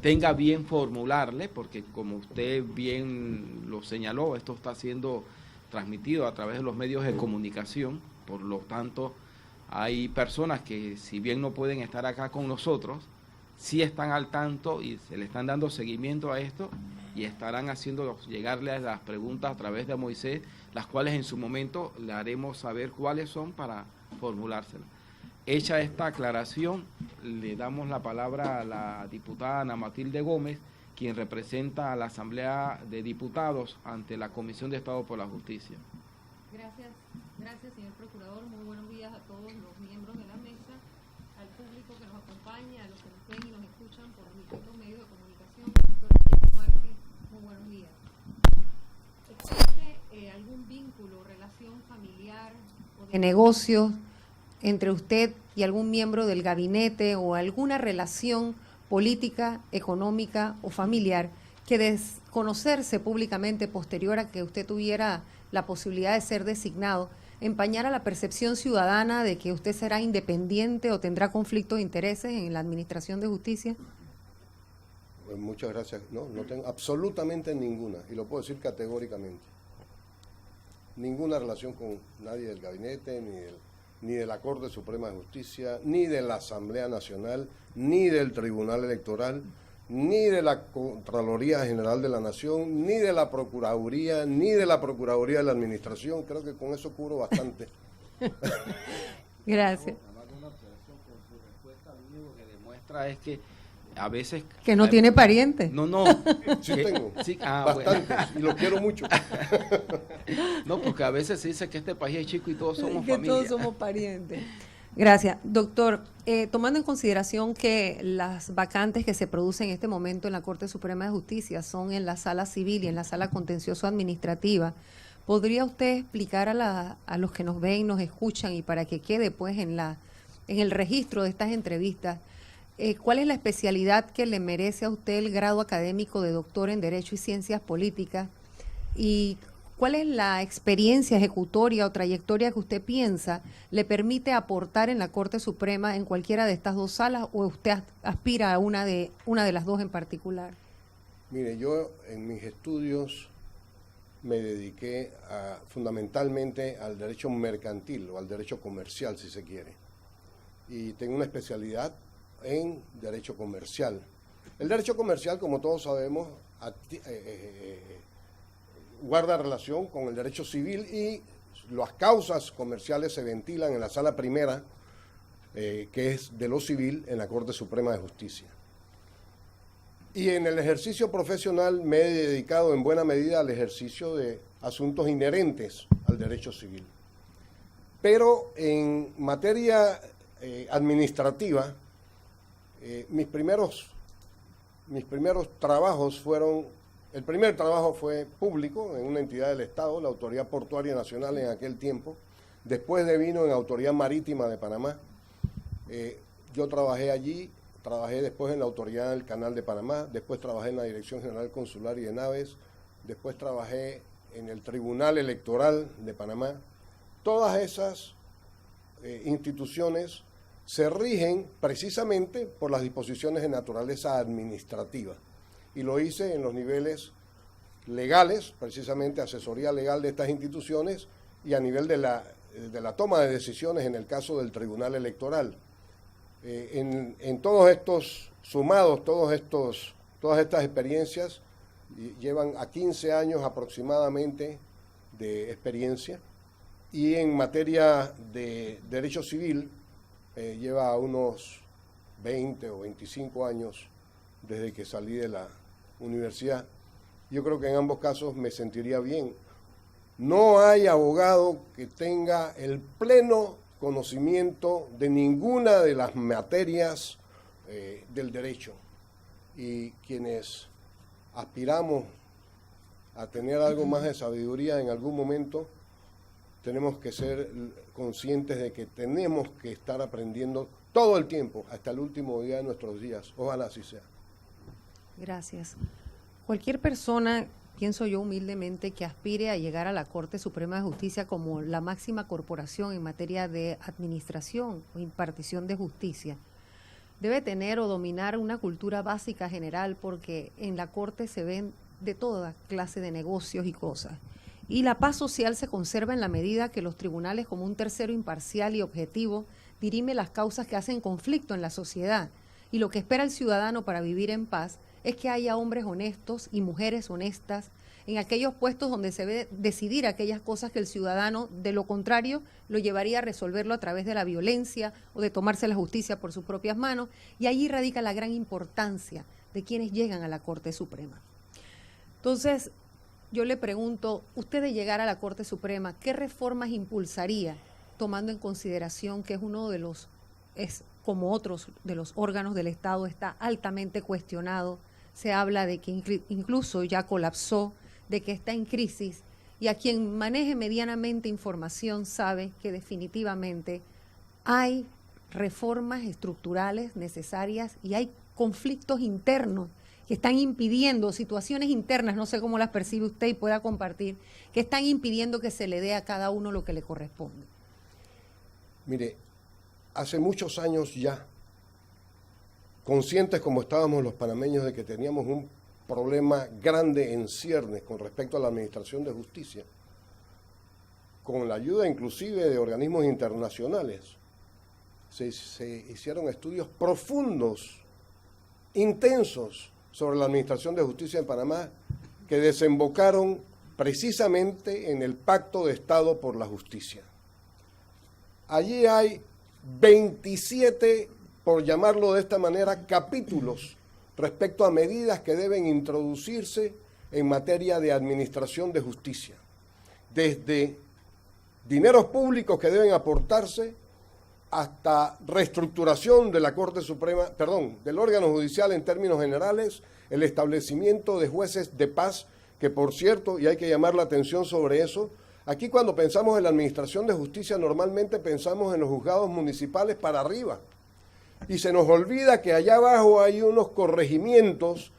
tenga bien formularle, porque como usted bien lo señaló, esto está siendo transmitido a través de los medios de comunicación, por lo tanto hay personas que si bien no pueden estar acá con nosotros, sí están al tanto y se le están dando seguimiento a esto y estarán haciendo llegarle las preguntas a través de Moisés, las cuales en su momento le haremos saber cuáles son para formulárselas. Hecha esta aclaración, le damos la palabra a la diputada Ana Matilde Gómez, quien representa a la Asamblea de Diputados ante la Comisión de Estado por la Justicia. Gracias, señor Procurador. Muy buenos días a todos los miembros de la mesa, al público que nos acompaña, a los que nos ven y nos escuchan por distintos medios de comunicación. Doctor Martí, muy buenos días. ¿Existe algún vínculo, relación familiar o de negocios entre usted y algún miembro del gabinete o alguna relación política, económica o familiar que desconocerse públicamente posterior a que usted tuviera la posibilidad de ser designado, empañara la percepción ciudadana de que usted será independiente o tendrá conflictos de intereses en la administración de justicia? Pues muchas gracias. No tengo absolutamente ninguna, y lo puedo decir categóricamente. Ninguna relación con nadie del gabinete, ni de la Corte Suprema de Justicia, ni de la Asamblea Nacional, ni del Tribunal Electoral, ni de la Contraloría General de la Nación, ni de la Procuraduría, ni de la Procuraduría de la Administración. Creo que con eso cubro bastante. Gracias. Una observación con su respuesta, lo único que demuestra es que a veces... Que no tiene parientes. No. Sí tengo, sí, bastantes, bueno. y los quiero mucho. No, porque a veces se dice que este país es chico y todos somos que familia. todos somos parientes. Gracias. Doctor, tomando en consideración que las vacantes que se producen en este momento en la Corte Suprema de Justicia son en la sala civil y en la sala contencioso administrativa, ¿podría usted explicar a los que nos ven, nos escuchan y para que quede pues en el registro de estas entrevistas, cuál es la especialidad que le merece a usted el grado académico de doctor en Derecho y Ciencias Políticas y cuál es la experiencia ejecutoria o trayectoria que usted piensa le permite aportar en la Corte Suprema en cualquiera de estas dos salas o usted aspira a una de las dos en particular? Mire, yo en mis estudios me dediqué fundamentalmente al derecho mercantil o al derecho comercial, si se quiere. Y tengo una especialidad en derecho comercial. El derecho comercial, como todos sabemos, guarda relación con el derecho civil y las causas comerciales se ventilan en la sala primera, que es de lo civil, en la Corte Suprema de Justicia. Y en el ejercicio profesional me he dedicado en buena medida al ejercicio de asuntos inherentes al derecho civil. Pero en materia administrativa, mis primeros trabajos fueron, el primer trabajo fue público en una entidad del Estado, la Autoridad Portuaria Nacional en aquel tiempo, después vino en Autoridad Marítima de Panamá. Yo trabajé allí, trabajé después en la Autoridad del Canal de Panamá, después trabajé en la Dirección General Consular y de Naves, después trabajé en el Tribunal Electoral de Panamá. Todas esas instituciones se rigen precisamente por las disposiciones de naturaleza administrativa. Y lo hice en los niveles legales, precisamente asesoría legal de estas instituciones, y a nivel de la toma de decisiones en el caso del Tribunal Electoral. En todos estos sumados, todas estas experiencias llevan a 15 años aproximadamente de experiencia, y en materia de derecho civil lleva unos 20 o 25 años desde que salí de la universidad. Yo creo que en ambos casos me sentiría bien. No hay abogado que tenga el pleno conocimiento de ninguna de las materias del derecho, y quienes aspiramos a tener algo más de sabiduría en algún momento, tenemos que ser conscientes de que tenemos que estar aprendiendo todo el tiempo, hasta el último día de nuestros días. Ojalá así sea. Gracias. Cualquier persona, pienso yo humildemente, que aspire a llegar a la Corte Suprema de Justicia como la máxima corporación en materia de administración o impartición de justicia, debe tener o dominar una cultura básica general, porque en la Corte se ven de toda clase de negocios y cosas. Y la paz social se conserva en la medida que los tribunales, como un tercero imparcial y objetivo, dirime las causas que hacen conflicto en la sociedad. Y lo que espera el ciudadano para vivir en paz es que haya hombres honestos y mujeres honestas en aquellos puestos donde se debe decidir aquellas cosas que el ciudadano, de lo contrario, lo llevaría a resolverlo a través de la violencia o de tomarse la justicia por sus propias manos. Y allí radica la gran importancia de quienes llegan a la Corte Suprema. Entonces, yo le pregunto, usted de llegar a la Corte Suprema, ¿qué reformas impulsaría, tomando en consideración que es uno de los, como otros de los órganos del Estado, está altamente cuestionado? Se habla de que incluso ya colapsó, de que está en crisis, y a quien maneje medianamente información sabe que definitivamente hay reformas estructurales necesarias y hay conflictos internos que están impidiendo, situaciones internas, no sé cómo las percibe usted y pueda compartir, que están impidiendo que se le dé a cada uno lo que le corresponde. Mire, hace muchos años ya, conscientes como estábamos los panameños de que teníamos un problema grande en ciernes con respecto a la administración de justicia, con la ayuda inclusive de organismos internacionales, se hicieron estudios profundos, intensos, sobre la administración de justicia en Panamá, que desembocaron precisamente en el Pacto de Estado por la Justicia. Allí hay 27, por llamarlo de esta manera, capítulos respecto a medidas que deben introducirse en materia de administración de justicia, desde dineros públicos que deben aportarse hasta reestructuración de la Corte Suprema, del órgano judicial en términos generales, el establecimiento de jueces de paz, que por cierto, y hay que llamar la atención sobre eso, aquí cuando pensamos en la administración de justicia normalmente pensamos en los juzgados municipales para arriba, y se nos olvida que allá abajo hay unos corregimientos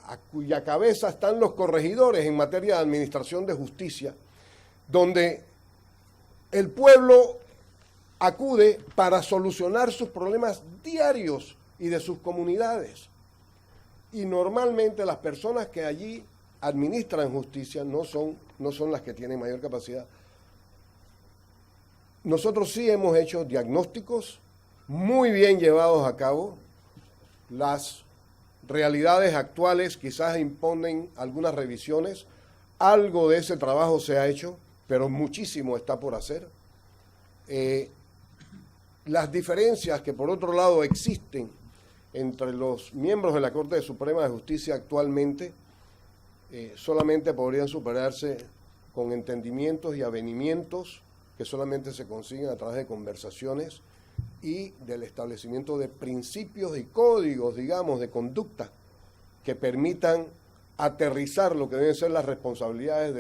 a cuya cabeza están los corregidores en materia de administración de justicia, donde el pueblo acude para solucionar sus problemas diarios y de sus comunidades. Y normalmente las personas que allí administran justicia no son las que tienen mayor capacidad. Nosotros sí hemos hecho diagnósticos muy bien llevados a cabo. Las realidades actuales quizás imponen algunas revisiones. Algo de ese trabajo se ha hecho, pero muchísimo está por hacer. Las diferencias que por otro lado existen entre los miembros de la Corte Suprema de Justicia actualmente solamente podrían superarse con entendimientos y avenimientos que solamente se consiguen a través de conversaciones y del establecimiento de principios y códigos, digamos, de conducta que permitan aterrizar lo que deben ser las responsabilidades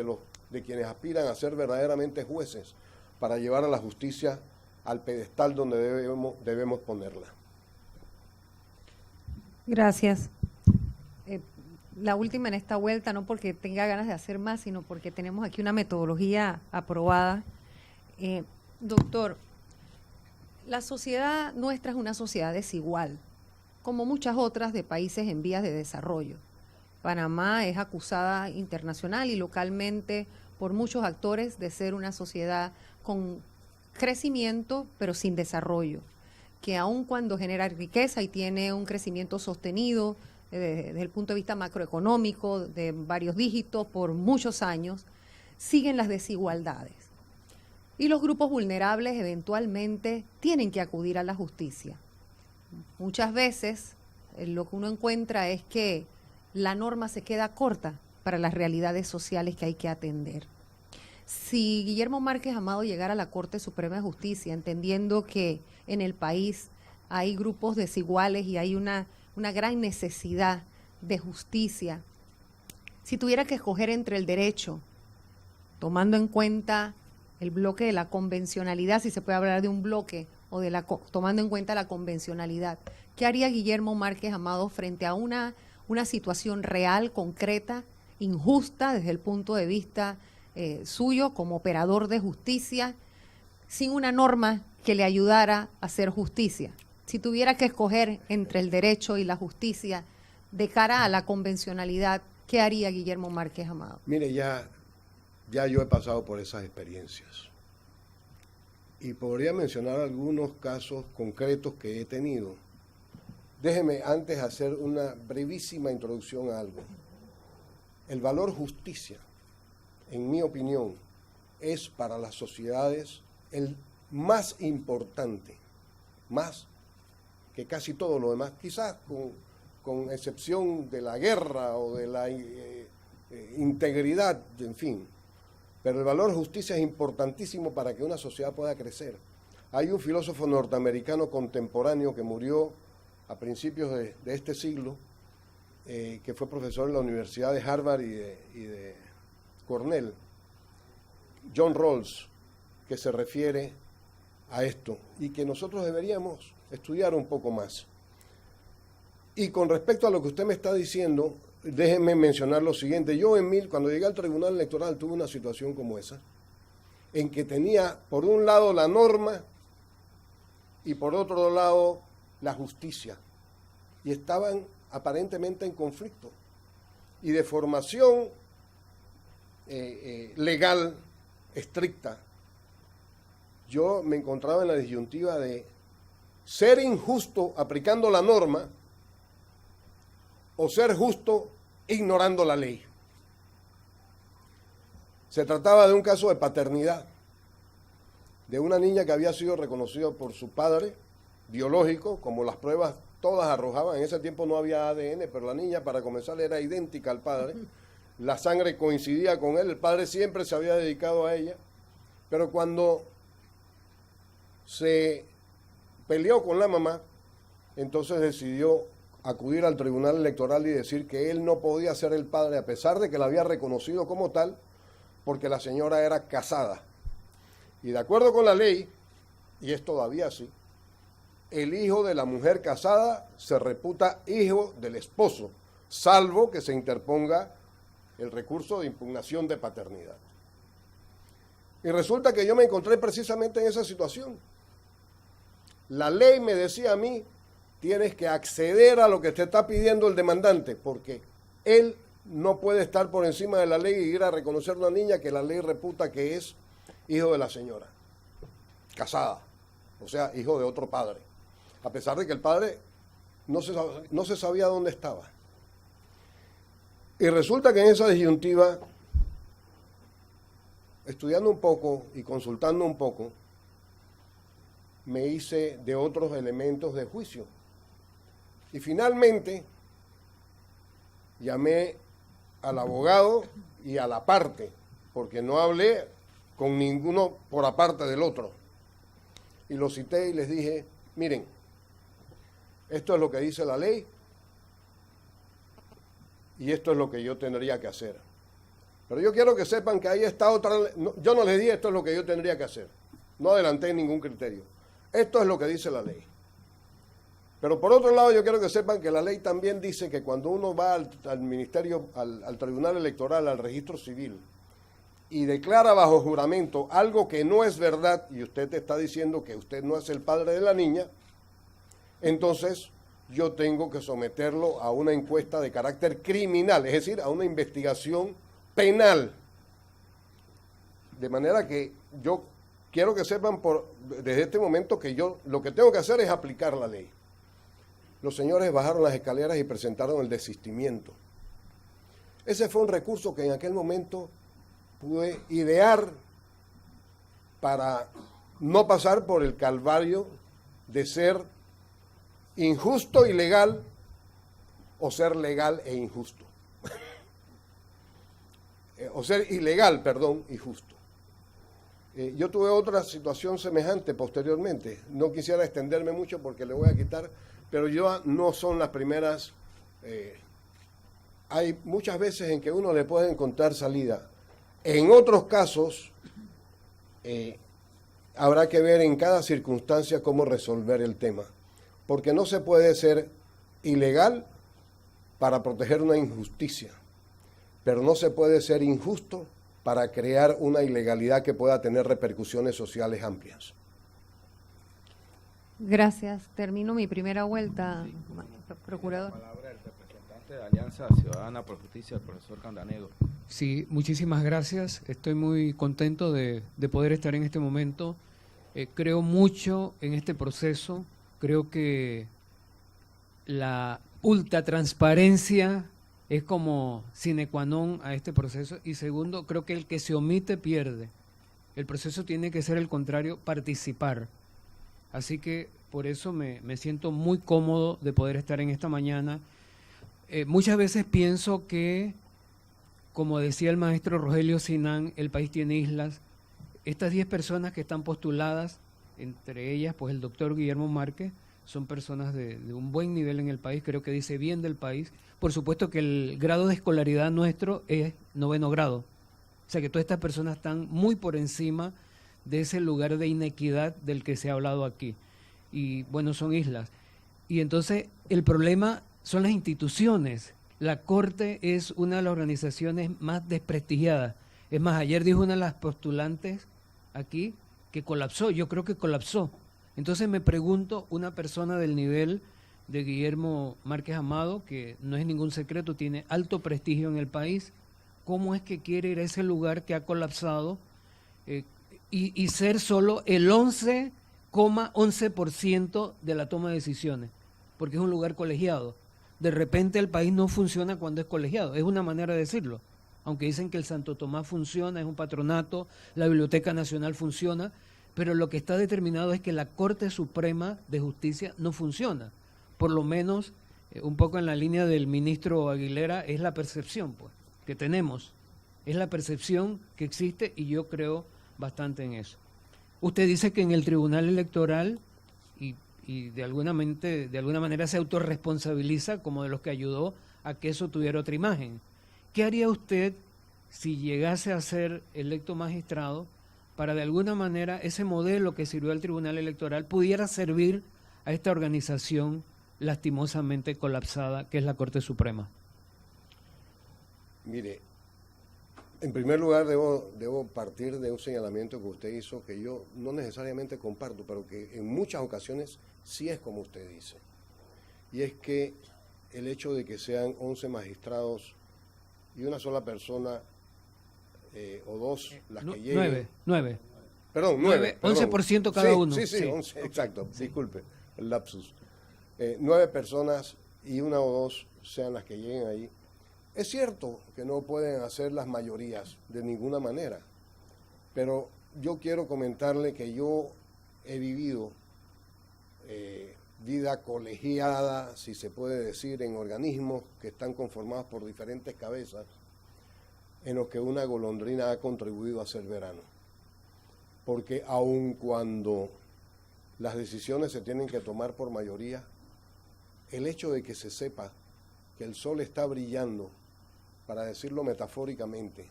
de quienes aspiran a ser verdaderamente jueces para llevar a la justicia al pedestal donde debemos ponerla. Gracias. La última en esta vuelta, no porque tenga ganas de hacer más, sino porque tenemos aquí una metodología aprobada. Doctor, la sociedad nuestra es una sociedad desigual, como muchas otras de países en vías de desarrollo. Panamá es acusada internacional y localmente por muchos actores de ser una sociedad con crecimiento, pero sin desarrollo, que aun cuando genera riqueza y tiene un crecimiento sostenido desde el punto de vista macroeconómico de varios dígitos por muchos años, siguen las desigualdades. Y los grupos vulnerables eventualmente tienen que acudir a la justicia. Muchas veces lo que uno encuentra es que la norma se queda corta para las realidades sociales que hay que atender. Si Guillermo Márquez Amado llegara a la Corte Suprema de Justicia, entendiendo que en el país hay grupos desiguales y hay una gran necesidad de justicia, si tuviera que escoger entre el derecho, tomando en cuenta el bloque de la convencionalidad, si se puede hablar de un bloque, o tomando en cuenta la convencionalidad, ¿qué haría Guillermo Márquez Amado frente a una situación real, concreta, injusta desde el punto de vista suyo como operador de justicia, sin una norma que le ayudara a hacer justicia? si tuviera que escoger entre el derecho y la justicia de cara a la convencionalidad, ¿qué haría Guillermo Márquez Amado? Mire, ya yo he pasado por esas experiencias. Y podría mencionar algunos casos concretos que he tenido. Déjeme antes hacer una brevísima introducción a algo. El valor justicia, en mi opinión, es para las sociedades el más importante, más que casi todo lo demás, quizás con excepción de la guerra o de la integridad, en fin. Pero el valor justicia es importantísimo para que una sociedad pueda crecer. Hay un filósofo norteamericano contemporáneo que murió a principios de este siglo, que fue profesor en la Universidad de Harvard y de Cornell, John Rawls, que se refiere a esto y que nosotros deberíamos estudiar un poco más. Y con respecto a lo que usted me está diciendo, déjenme mencionar lo siguiente. Yo cuando llegué al Tribunal Electoral tuve una situación como esa, en que tenía por un lado la norma y por otro lado la justicia, y estaban aparentemente en conflicto. Y de formación legal estricta, yo me encontraba en la disyuntiva de ser injusto aplicando la norma o ser justo ignorando la ley. Se trataba de un caso de paternidad, de una niña que había sido reconocida por su padre biológico, como las pruebas todas arrojaban. En ese tiempo no había ADN, pero la niña, para comenzar, era idéntica al padre. La sangre coincidía con él, el padre siempre se había dedicado a ella, pero cuando se peleó con la mamá, entonces decidió acudir al Tribunal Electoral y decir que él no podía ser el padre, a pesar de que la había reconocido como tal, porque la señora era casada. Y de acuerdo con la ley, y es todavía así, el hijo de la mujer casada se reputa hijo del esposo, salvo que se interponga el recurso de impugnación de paternidad. Y resulta que yo me encontré precisamente en esa situación. La ley me decía a mí, tienes que acceder a lo que te está pidiendo el demandante, porque él no puede estar por encima de la ley y ir a reconocer a una niña que la ley reputa que es hijo de la señora, casada, o sea, hijo de otro padre, a pesar de que el padre no se sabía dónde estaba. Y resulta que en esa disyuntiva, estudiando un poco y consultando un poco, me hice de otros elementos de juicio. Y finalmente llamé al abogado y a la parte, porque no hablé con ninguno por aparte del otro. Y los cité y les dije, miren, esto es lo que dice la ley y esto es lo que yo tendría que hacer. Pero yo quiero que sepan que ahí está otra... yo no les dije esto es lo que yo tendría que hacer. No adelanté ningún criterio. Esto es lo que dice la ley. Pero por otro lado, yo quiero que sepan que la ley también dice que cuando uno va al ministerio, al Tribunal Electoral, al registro civil, y declara bajo juramento algo que no es verdad, y usted te está diciendo que usted no es el padre de la niña, entonces yo tengo que someterlo a una encuesta de carácter criminal, es decir, a una investigación penal. De manera que yo quiero que sepan desde este momento que yo lo que tengo que hacer es aplicar la ley. Los señores bajaron las escaleras y presentaron el desistimiento. Ese fue un recurso que en aquel momento pude idear para no pasar por el calvario de ser injusto y legal o ser legal e injusto. O ser ilegal, perdón, y justo. Yo tuve otra situación semejante posteriormente. No quisiera extenderme mucho porque le voy a quitar, pero yo no son las primeras. Hay muchas veces en que uno le puede encontrar salida. En otros casos, habrá que ver en cada circunstancia cómo resolver el tema. Porque no se puede ser ilegal para proteger una injusticia, pero no se puede ser injusto para crear una ilegalidad que pueda tener repercusiones sociales amplias. Gracias. Termino mi primera vuelta, procurador. La palabra del representante de Alianza Ciudadana por Justicia, el profesor Candanego. Sí, muchísimas gracias. Estoy muy contento de poder estar en este momento. Creo mucho en este proceso. Creo que la ultratransparencia es como sine qua non a este proceso. Y segundo, creo que el que se omite pierde. El proceso tiene que ser el contrario, participar. Así que por eso me siento muy cómodo de poder estar en esta mañana. Muchas veces pienso que, como decía el maestro Rogelio Sinán, el país tiene islas. Estas 10 personas que están postuladas, entre ellas pues el doctor Guillermo Márquez, son personas de un buen nivel en el país, creo que dice bien del país. Por supuesto que el grado de escolaridad nuestro es 9º grado. O sea que todas estas personas están muy por encima de ese lugar de inequidad del que se ha hablado aquí. Y bueno, son islas. Y entonces el problema son las instituciones. La Corte es una de las organizaciones más desprestigiadas. Es más, ayer dijo una de las postulantes aquí que colapsó. Yo creo que colapsó. Entonces me pregunto, una persona del nivel de Guillermo Márquez Amado, que no es ningún secreto, tiene alto prestigio en el país, ¿cómo es que quiere ir a ese lugar que ha colapsado y ser solo el 11,11% de la toma de decisiones? Porque es un lugar colegiado. De repente el país no funciona cuando es colegiado, es una manera de decirlo. Aunque dicen que el Santo Tomás funciona, es un patronato, la Biblioteca Nacional funciona, pero lo que está determinado es que la Corte Suprema de Justicia no funciona. Por lo menos, un poco en la línea del ministro Aguilera, es la percepción pues, que tenemos. Es la percepción que existe y yo creo bastante en eso. Usted dice que en el Tribunal Electoral, y de alguna manera se autorresponsabiliza como de los que ayudó a que eso tuviera otra imagen. ¿Qué haría usted si llegase a ser electo magistrado para de alguna manera ese modelo que sirvió al Tribunal Electoral pudiera servir a esta organización lastimosamente colapsada que es la Corte Suprema? Mire, en primer lugar debo partir de un señalamiento que usted hizo que yo no necesariamente comparto, pero que en muchas ocasiones sí es como usted dice. Y es que el hecho de que sean 11 magistrados y una sola persona o dos las que lleguen... 9. Perdón, 9. 11% cada uno. Sí, 11, exacto, disculpe, el lapsus. 9 personas y una o dos sean las que lleguen ahí. Es cierto que no pueden hacer las mayorías de ninguna manera, pero yo quiero comentarle que yo he vivido vida colegiada, si se puede decir, en organismos que están conformados por diferentes cabezas, en los que una golondrina ha contribuido a hacer verano. Porque aun cuando las decisiones se tienen que tomar por mayoría, el hecho de que se sepa que el sol está brillando, para decirlo metafóricamente,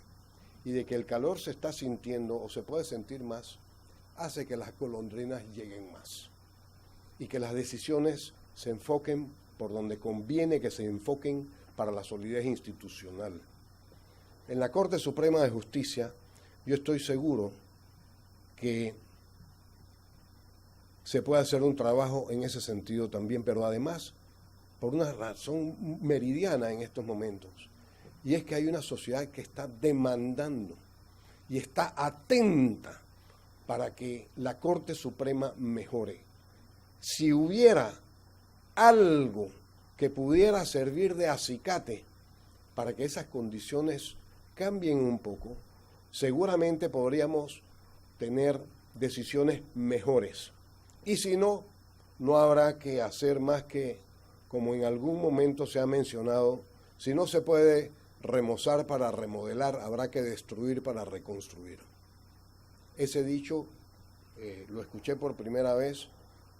y de que el calor se está sintiendo o se puede sentir más, hace que las golondrinas lleguen más y que las decisiones se enfoquen por donde conviene que se enfoquen para la solidez institucional. En la Corte Suprema de Justicia, yo estoy seguro que se puede hacer un trabajo en ese sentido también, pero además por una razón meridiana en estos momentos, y es que hay una sociedad que está demandando y está atenta para que la Corte Suprema mejore. Si hubiera algo que pudiera servir de acicate para que esas condiciones cambien un poco, seguramente podríamos tener decisiones mejores. Y si no, no habrá que hacer más que, como en algún momento se ha mencionado, si no se puede remozar para remodelar, habrá que destruir para reconstruir. Ese dicho lo escuché por primera vez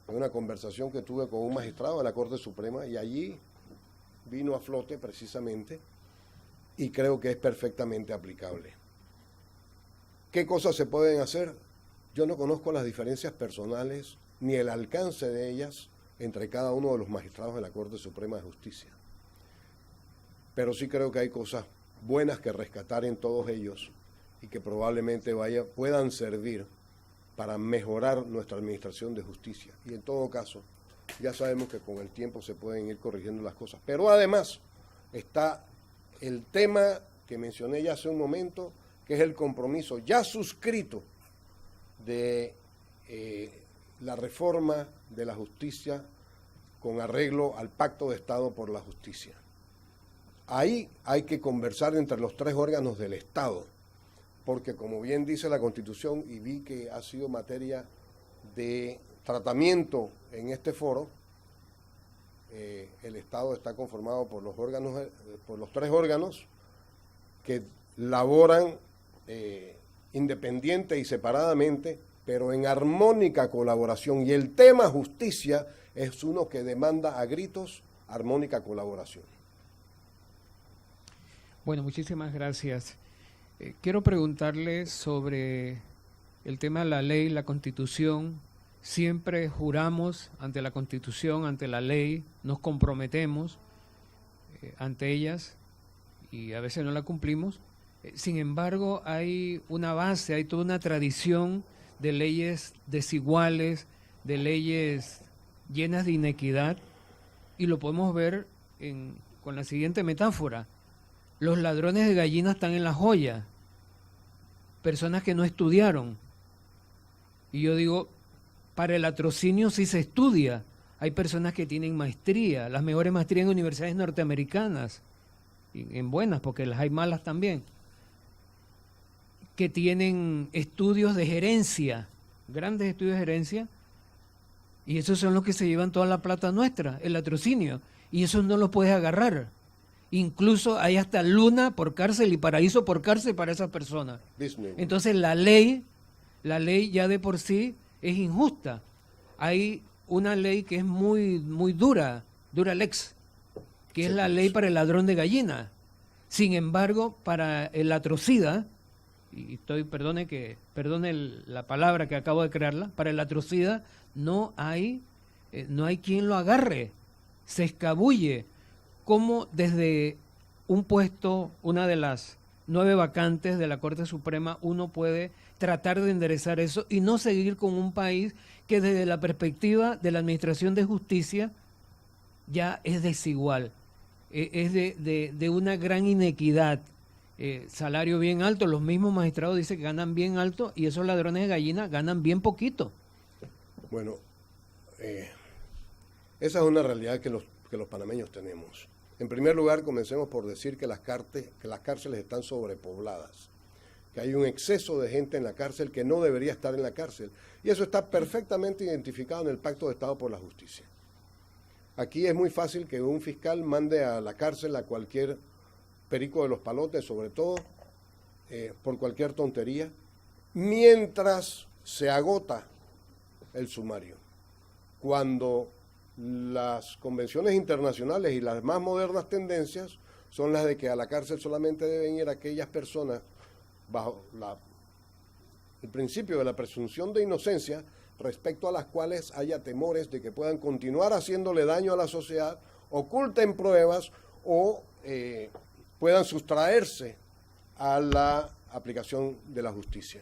en una conversación que tuve con un magistrado de la Corte Suprema y allí vino a flote precisamente y creo que es perfectamente aplicable. ¿Qué cosas se pueden hacer? Yo no conozco las diferencias personales ni el alcance de ellas entre cada uno de los magistrados de la Corte Suprema de Justicia. Pero sí creo que hay cosas buenas que rescatar en todos ellos y que probablemente puedan servir para mejorar nuestra administración de justicia. Y en todo caso, ya sabemos que con el tiempo se pueden ir corrigiendo las cosas. Pero además está el tema que mencioné ya hace un momento, que es el compromiso ya suscrito de la reforma de la justicia con arreglo al Pacto de Estado por la Justicia. Ahí hay que conversar entre los tres órganos del Estado, porque como bien dice la Constitución, y vi que ha sido materia de tratamiento en este foro, el Estado está conformado por los órganos, por los tres órganos que laboran independiente y separadamente, pero en armónica colaboración. Y el tema justicia es uno que demanda a gritos armónica colaboración. Bueno, muchísimas gracias. Quiero preguntarle sobre el tema de la ley, la Constitución. Siempre juramos ante la Constitución, ante la ley, nos comprometemos ante ellas y a veces no la cumplimos. Sin embargo, hay una base, hay toda una tradición de leyes desiguales, de leyes llenas de inequidad, y lo podemos ver con la siguiente metáfora. Los ladrones de gallinas están en la joya, personas que no estudiaron. Y yo digo, para el latrocinio sí se estudia. Hay personas que tienen maestría, las mejores maestrías en universidades norteamericanas, en buenas, porque las hay malas también, que tienen estudios de gerencia, grandes estudios de gerencia, y esos son los que se llevan toda la plata nuestra, el latrocinio, y esos no los puedes agarrar. Incluso hay hasta luna por cárcel y paraíso por cárcel para esas personas. Entonces la ley ya de por sí es injusta. Hay una ley que es muy dura lex, que es la ley para el ladrón de gallina. Sin embargo, para el latrocida, y perdone la palabra que acabo de crearla, para el latrocida no hay quien lo agarre, se escabulle. Cómo desde un puesto, una de las 9 vacantes de la Corte Suprema, uno puede tratar de enderezar eso y no seguir con un país que desde la perspectiva de la administración de justicia ya es desigual, es de una gran inequidad. Salario bien alto, los mismos magistrados dicen que ganan bien alto y esos ladrones de gallina ganan bien poquito. Bueno, esa es una realidad que los panameños tenemos. En primer lugar, comencemos por decir que las cárceles están sobrepobladas, que hay un exceso de gente en la cárcel que no debería estar en la cárcel. Y eso está perfectamente identificado en el Pacto de Estado por la Justicia. Aquí es muy fácil que un fiscal mande a la cárcel a cualquier perico de los palotes, sobre todo por cualquier tontería, mientras se agota el sumario. Cuando las convenciones internacionales y las más modernas tendencias son las de que a la cárcel solamente deben ir aquellas personas bajo el principio de la presunción de inocencia, respecto a las cuales haya temores de que puedan continuar haciéndole daño a la sociedad, oculten pruebas o puedan sustraerse a la aplicación de la justicia.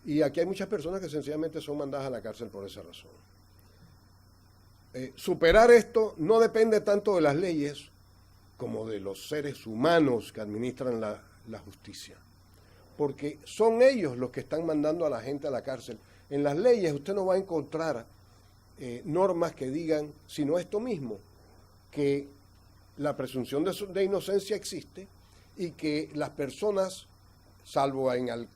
Y aquí hay muchas personas que sencillamente son mandadas a la cárcel por esa razón. Superar esto no depende tanto de las leyes como de los seres humanos que administran la justicia, porque son ellos los que están mandando a la gente a la cárcel. En las leyes usted no va a encontrar normas que digan, sino esto mismo, que la presunción de inocencia existe y que las personas, salvo en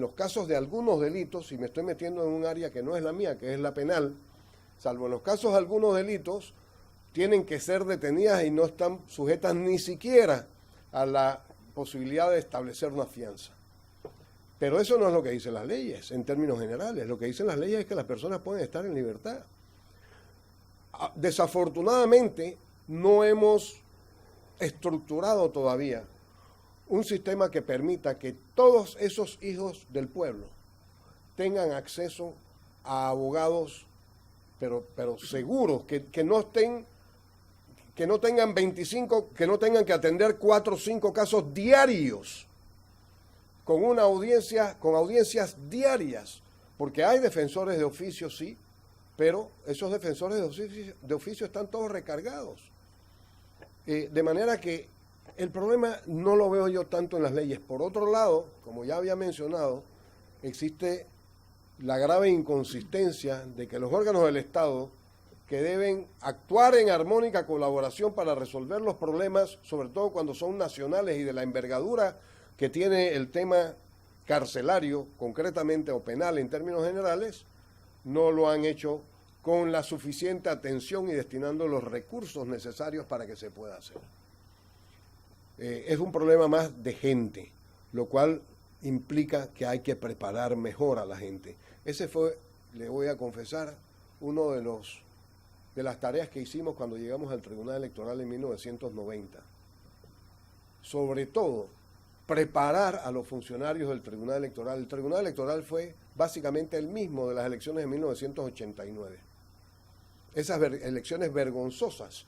los casos de algunos delitos, y me estoy metiendo en un área que no es la mía, que es la penal, salvo en los casos de algunos delitos, tienen que ser detenidas y no están sujetas ni siquiera a la posibilidad de establecer una fianza. Pero eso no es lo que dicen las leyes, en términos generales. Lo que dicen las leyes es que las personas pueden estar en libertad. Desafortunadamente, no hemos estructurado todavía un sistema que permita que todos esos hijos del pueblo tengan acceso a abogados, pero seguros, que no tengan 25, que no tengan que atender 4 o 5 casos diarios, con audiencias diarias, Porque hay defensores de oficio, sí, pero esos defensores de oficio están todos recargados. De manera que el problema no lo veo yo tanto en las leyes. Por otro lado, como ya había mencionado, existe la grave inconsistencia de que los órganos del Estado, que deben actuar en armónica colaboración para resolver los problemas, sobre todo cuando son nacionales y de la envergadura que tiene el tema carcelario, concretamente, o penal en términos generales, no lo han hecho con la suficiente atención y destinando los recursos necesarios para que se pueda hacer. Es un problema más de gente, lo cual implica que hay que preparar mejor a la gente. Ese fue, le voy a confesar, uno de las tareas que hicimos cuando llegamos al Tribunal Electoral en 1990. Sobre todo, preparar a los funcionarios del Tribunal Electoral. El Tribunal Electoral fue básicamente el mismo de las elecciones de 1989. Esas elecciones vergonzosas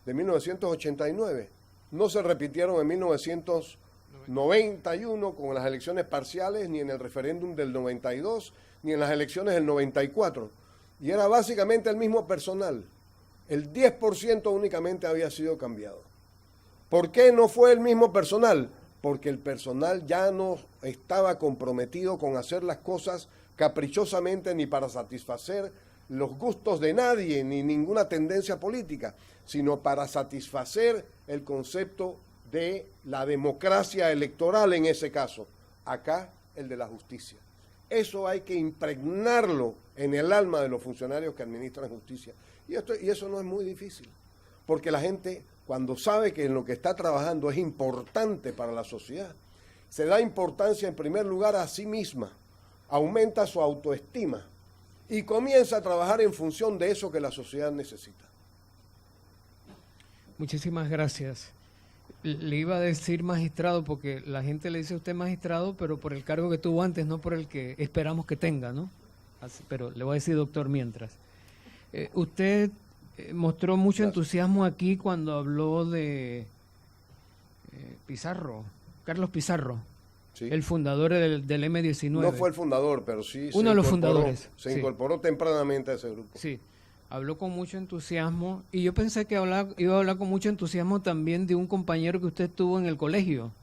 de 1989 no se repitieron en 1991 con las elecciones parciales, ni en el referéndum del 92, ni en las elecciones del 94. Y era básicamente el mismo personal. El 10% únicamente había sido cambiado. ¿Por qué no fue el mismo personal? Porque el personal ya no estaba comprometido con hacer las cosas caprichosamente ni para satisfacer los gustos de nadie ni ninguna tendencia política, sino para satisfacer el concepto de la democracia electoral en ese caso. Acá, el de la justicia. Eso hay que impregnarlo en el alma de los funcionarios que administran justicia. Y eso no es muy difícil, porque la gente, cuando sabe que en lo que está trabajando es importante para la sociedad, se da importancia en primer lugar a sí misma, aumenta su autoestima y comienza a trabajar en función de eso que la sociedad necesita. Muchísimas gracias. Le iba a decir magistrado porque la gente le dice a usted magistrado, pero por el cargo que tuvo antes, no por el que esperamos que tenga, ¿no? Así, pero le voy a decir doctor mientras. Usted mostró mucho entusiasmo aquí cuando habló de Pizarro, Carlos Pizarro, sí, el fundador del M-19. No fue el fundador, pero sí uno de los fundadores. Se incorporó tempranamente a ese grupo. Sí, habló con mucho entusiasmo y yo pensé que iba a hablar con mucho entusiasmo también de un compañero que usted tuvo en el colegio,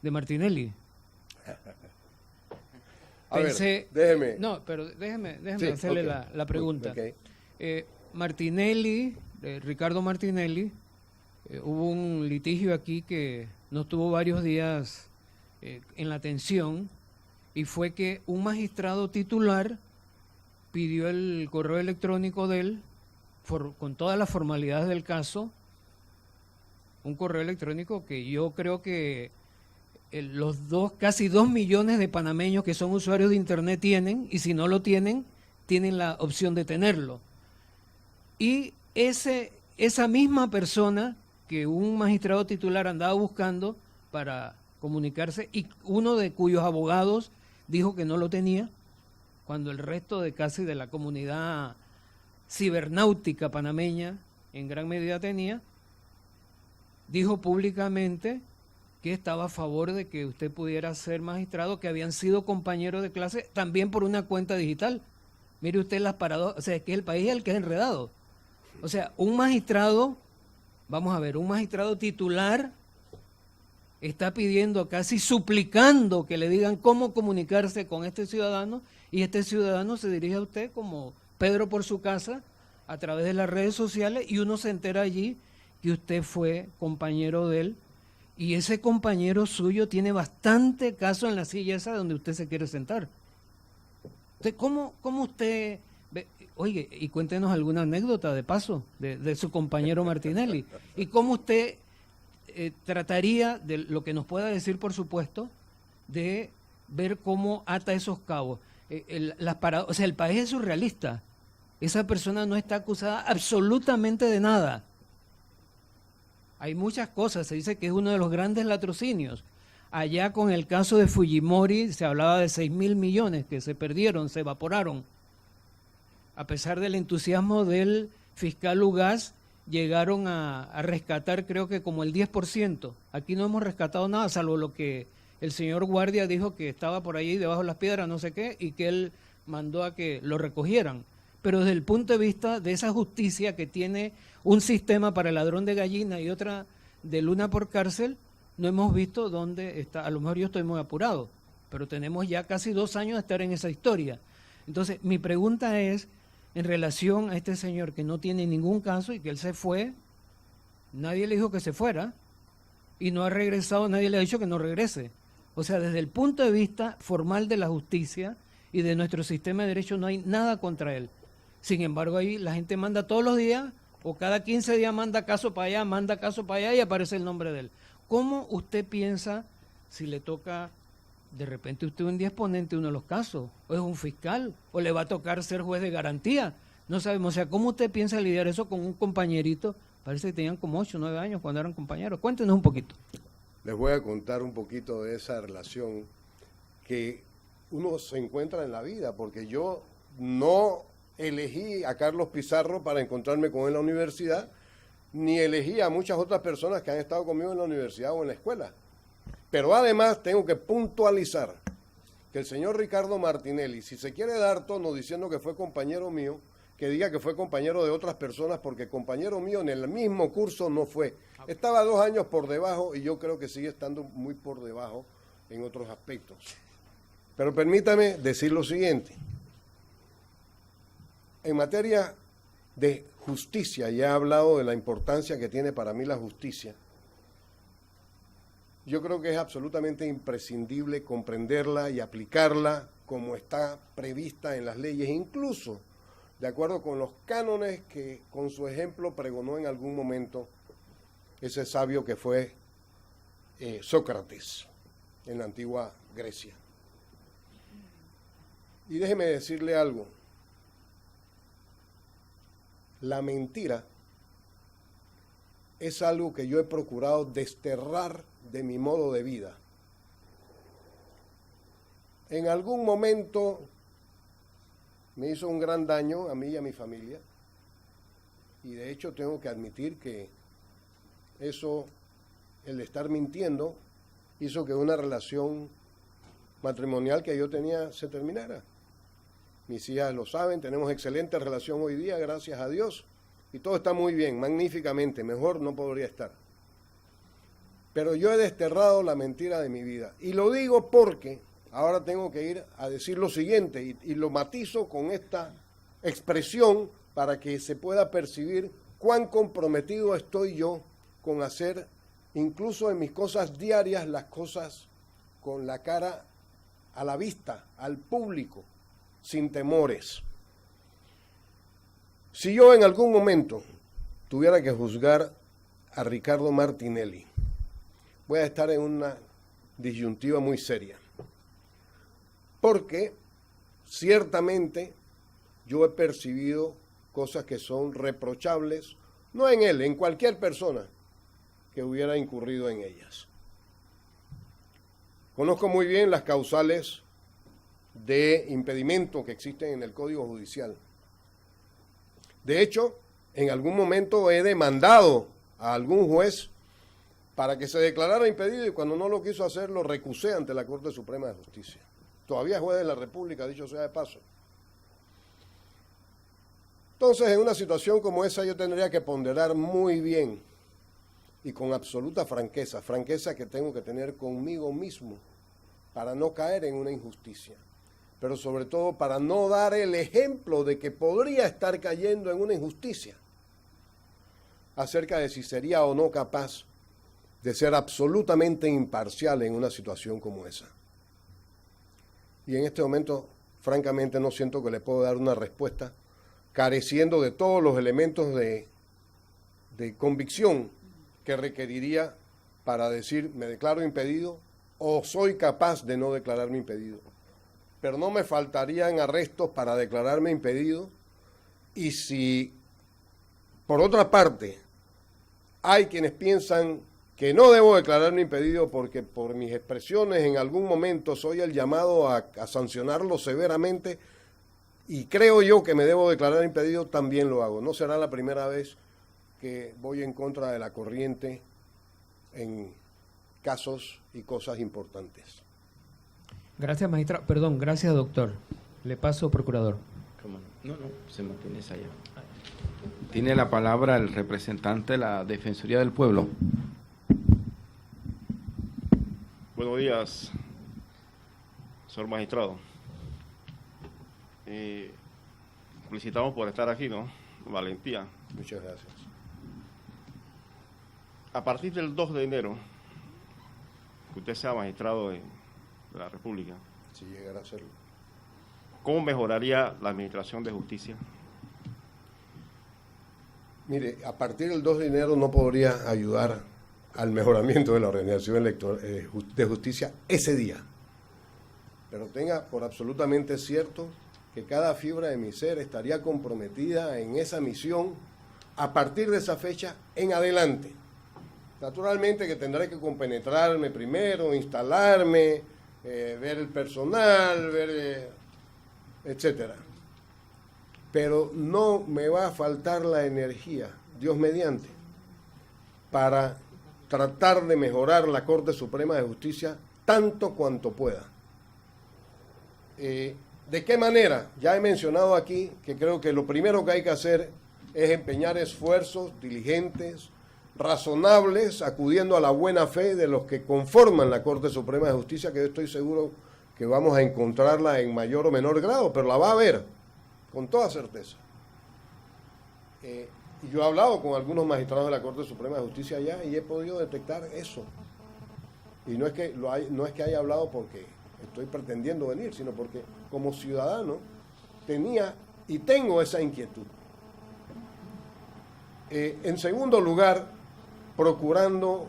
de Martinelli. Pensé, déjeme. No, pero déjeme sí, hacerle la pregunta. Okay. Martinelli, Ricardo Martinelli, hubo un litigio aquí que nos tuvo varios días en la atención, y fue que un magistrado titular pidió el correo electrónico de él, con todas las formalidades del caso, un correo electrónico que yo creo que casi 2 millones de panameños que son usuarios de Internet tienen, y si no lo tienen, tienen la opción de tenerlo. Y esa misma persona que un magistrado titular andaba buscando para comunicarse, y uno de cuyos abogados dijo que no lo tenía, cuando el resto de casi de la comunidad cibernáutica panameña en gran medida tenía, dijo públicamente que estaba a favor de que usted pudiera ser magistrado, que habían sido compañeros de clase también por una cuenta digital. Mire usted las paradojas, o sea, es que el país es el que es enredado. O sea, un magistrado, vamos a ver, un magistrado titular está pidiendo, casi suplicando que le digan cómo comunicarse con este ciudadano, y este ciudadano se dirige a usted como Pedro por su casa a través de las redes sociales, y uno se entera allí que usted fue compañero de él, y ese compañero suyo tiene bastante caso en la silla esa donde usted se quiere sentar. Entonces, ¿cómo usted ve? Oye, y cuéntenos alguna anécdota de paso de su compañero Martinelli, y cómo usted trataría, de lo que nos pueda decir, por supuesto, de ver cómo ata esos cabos. O sea, el país es surrealista. Esa persona no está acusada absolutamente de nada. Hay muchas cosas, se dice que es uno de los grandes latrocinios. Allá con el caso de Fujimori se hablaba de 6.000 millones que se perdieron, se evaporaron. A pesar del entusiasmo del fiscal Ugaz, llegaron a rescatar, creo que como el 10%. Aquí no hemos rescatado nada, salvo lo que el señor Guardia dijo, que estaba por allí debajo de las piedras, no sé qué, y que él mandó a que lo recogieran. Pero desde el punto de vista de esa justicia que tiene un sistema para el ladrón de gallina y otra de luna por cárcel, no hemos visto dónde está. A lo mejor yo estoy muy apurado, pero tenemos ya casi 2 años de estar en esa historia. Entonces, mi pregunta es, en relación a este señor que no tiene ningún caso y que él se fue, nadie le dijo que se fuera y no ha regresado, nadie le ha dicho que no regrese. O sea, desde el punto de vista formal de la justicia y de nuestro sistema de derecho no hay nada contra él. Sin embargo, ahí la gente manda todos los días o cada 15 días manda caso para allá, manda caso para allá y aparece el nombre de él. ¿Cómo usted piensa si le toca, de repente usted un día es ponente de uno de los casos, o es un fiscal, o le va a tocar ser juez de garantía? No sabemos, o sea, ¿cómo usted piensa lidiar eso con un compañerito? Parece que tenían como 8 o 9 años cuando eran compañeros. Cuéntenos un poquito. Les voy a contar un poquito de esa relación que uno se encuentra en la vida, porque yo no elegí a Carlos Pizarro para encontrarme con él en la universidad, ni elegí a muchas otras personas que han estado conmigo en la universidad o en la escuela. Pero además tengo que puntualizar que el señor Ricardo Martinelli, si se quiere dar tono diciendo que fue compañero mío, que diga que fue compañero de otras personas, porque compañero mío en el mismo curso no fue. Estaba 2 años por debajo y yo creo que sigue estando muy por debajo en otros aspectos. Pero permítame decir lo siguiente. En materia de justicia, ya he hablado de la importancia que tiene para mí la justicia. Yo creo que es absolutamente imprescindible comprenderla y aplicarla como está prevista en las leyes, incluso de acuerdo con los cánones que con su ejemplo pregonó en algún momento ese sabio que fue Sócrates en la antigua Grecia. Y déjeme decirle algo. La mentira es algo que yo he procurado desterrar de mi modo de vida. En algún momento me hizo un gran daño a mí y a mi familia, y de hecho tengo que admitir que eso, el de estar mintiendo, hizo que una relación matrimonial que yo tenía se terminara. Mis hijas lo saben, tenemos excelente relación hoy día, gracias a Dios, y todo está muy bien, magníficamente, mejor no podría estar. Pero yo he desterrado la mentira de mi vida, y lo digo porque ahora tengo que ir a decir lo siguiente, y lo matizo con esta expresión para que se pueda percibir cuán comprometido estoy yo con hacer, incluso en mis cosas diarias, las cosas con la cara a la vista, al público, sin temores. Si yo en algún momento tuviera que juzgar a Ricardo Martinelli, voy a estar en una disyuntiva muy seria. Porque ciertamente yo he percibido cosas que son reprochables, no en él, en cualquier persona que hubiera incurrido en ellas. Conozco muy bien las causales de impedimento que existen en el Código Judicial. De hecho, en algún momento he demandado a algún juez para que se declarara impedido y cuando no lo quiso hacer lo recusé ante la Corte Suprema de Justicia. Todavía es juez de la República, dicho sea de paso. Entonces, en una situación como esa yo tendría que ponderar muy bien y con absoluta franqueza, franqueza que tengo que tener conmigo mismo para no caer en una injusticia, pero sobre todo para no dar el ejemplo de que podría estar cayendo en una injusticia acerca de si sería o no capaz de ser absolutamente imparcial en una situación como esa. Y en este momento, francamente, no siento que le puedo dar una respuesta careciendo de todos los elementos de convicción que requeriría para decir me declaro impedido o soy capaz de no declararme impedido. Pero no me faltarían arrestos para declararme impedido y si, por otra parte, hay quienes piensan que no debo declararme impedido porque por mis expresiones en algún momento soy el llamado a sancionarlo severamente y creo yo que me debo declarar impedido, también lo hago. No será la primera vez que voy en contra de la corriente en casos y cosas importantes. Gracias, maestra. Perdón, gracias, doctor. Le paso, procurador. No, se mantiene esa allá. Tiene la palabra el representante de la Defensoría del Pueblo. Buenos días, señor magistrado. Felicitamos por estar aquí, ¿no? Valentía. Muchas gracias. A partir del 2 de enero, que usted sea magistrado de la República, Si llegara a serlo. ¿cómo mejoraría la administración de justicia? Mire, a partir del 2 de enero no podría ayudar al mejoramiento de la organización de justicia ese día. Pero tenga por absolutamente cierto que cada fibra de mi ser estaría comprometida en esa misión a partir de esa fecha en adelante. Naturalmente que tendré que compenetrarme primero, instalarme, ver el personal, etcétera. Pero no me va a faltar la energía, Dios mediante, para tratar de mejorar la Corte Suprema de Justicia tanto cuanto pueda. ¿De qué manera? Ya he mencionado aquí que creo que lo primero que hay que hacer es empeñar esfuerzos diligentes, razonables, acudiendo a la buena fe de los que conforman la Corte Suprema de Justicia, que yo estoy seguro que vamos a encontrarla en mayor o menor grado, pero la va a haber, con toda certeza. Y yo he hablado con algunos magistrados de la Corte Suprema de Justicia allá y he podido detectar eso. Y no es que haya hablado porque estoy pretendiendo venir, sino porque como ciudadano tenía y tengo esa inquietud. En segundo lugar, procurando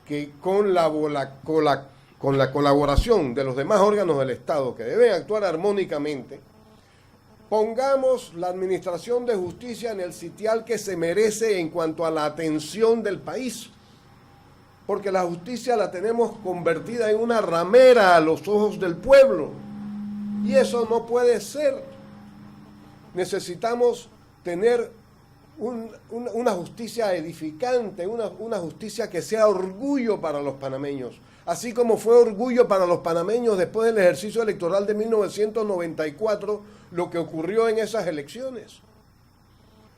que con la colaboración de los demás órganos del Estado, que deben actuar armónicamente, pongamos la administración de justicia en el sitial que se merece en cuanto a la atención del país. Porque la justicia la tenemos convertida en una ramera a los ojos del pueblo. Y eso no puede ser. Necesitamos tener una justicia edificante, una justicia que sea orgullo para los panameños. Así como fue orgullo para los panameños después del ejercicio electoral de 1994, lo que ocurrió en esas elecciones.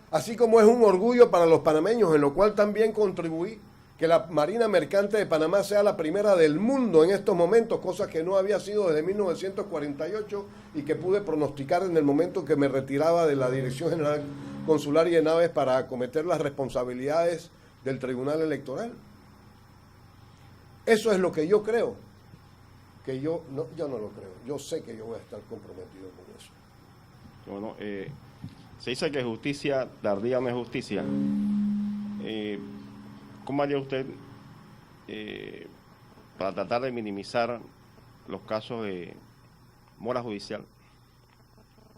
Así como es un orgullo para los panameños, en lo cual también contribuí, que la Marina Mercante de Panamá sea la primera del mundo en estos momentos, cosa que no había sido desde 1948 y que pude pronosticar en el momento que me retiraba de la Dirección General Consular y de Naves para acometer las responsabilidades del Tribunal Electoral. Eso es lo que yo creo, que yo no lo creo, yo sé que yo voy a estar comprometido con eso. Bueno, se dice que justicia tardía no es justicia. ¿Cómo haría usted para tratar de minimizar los casos de mora judicial?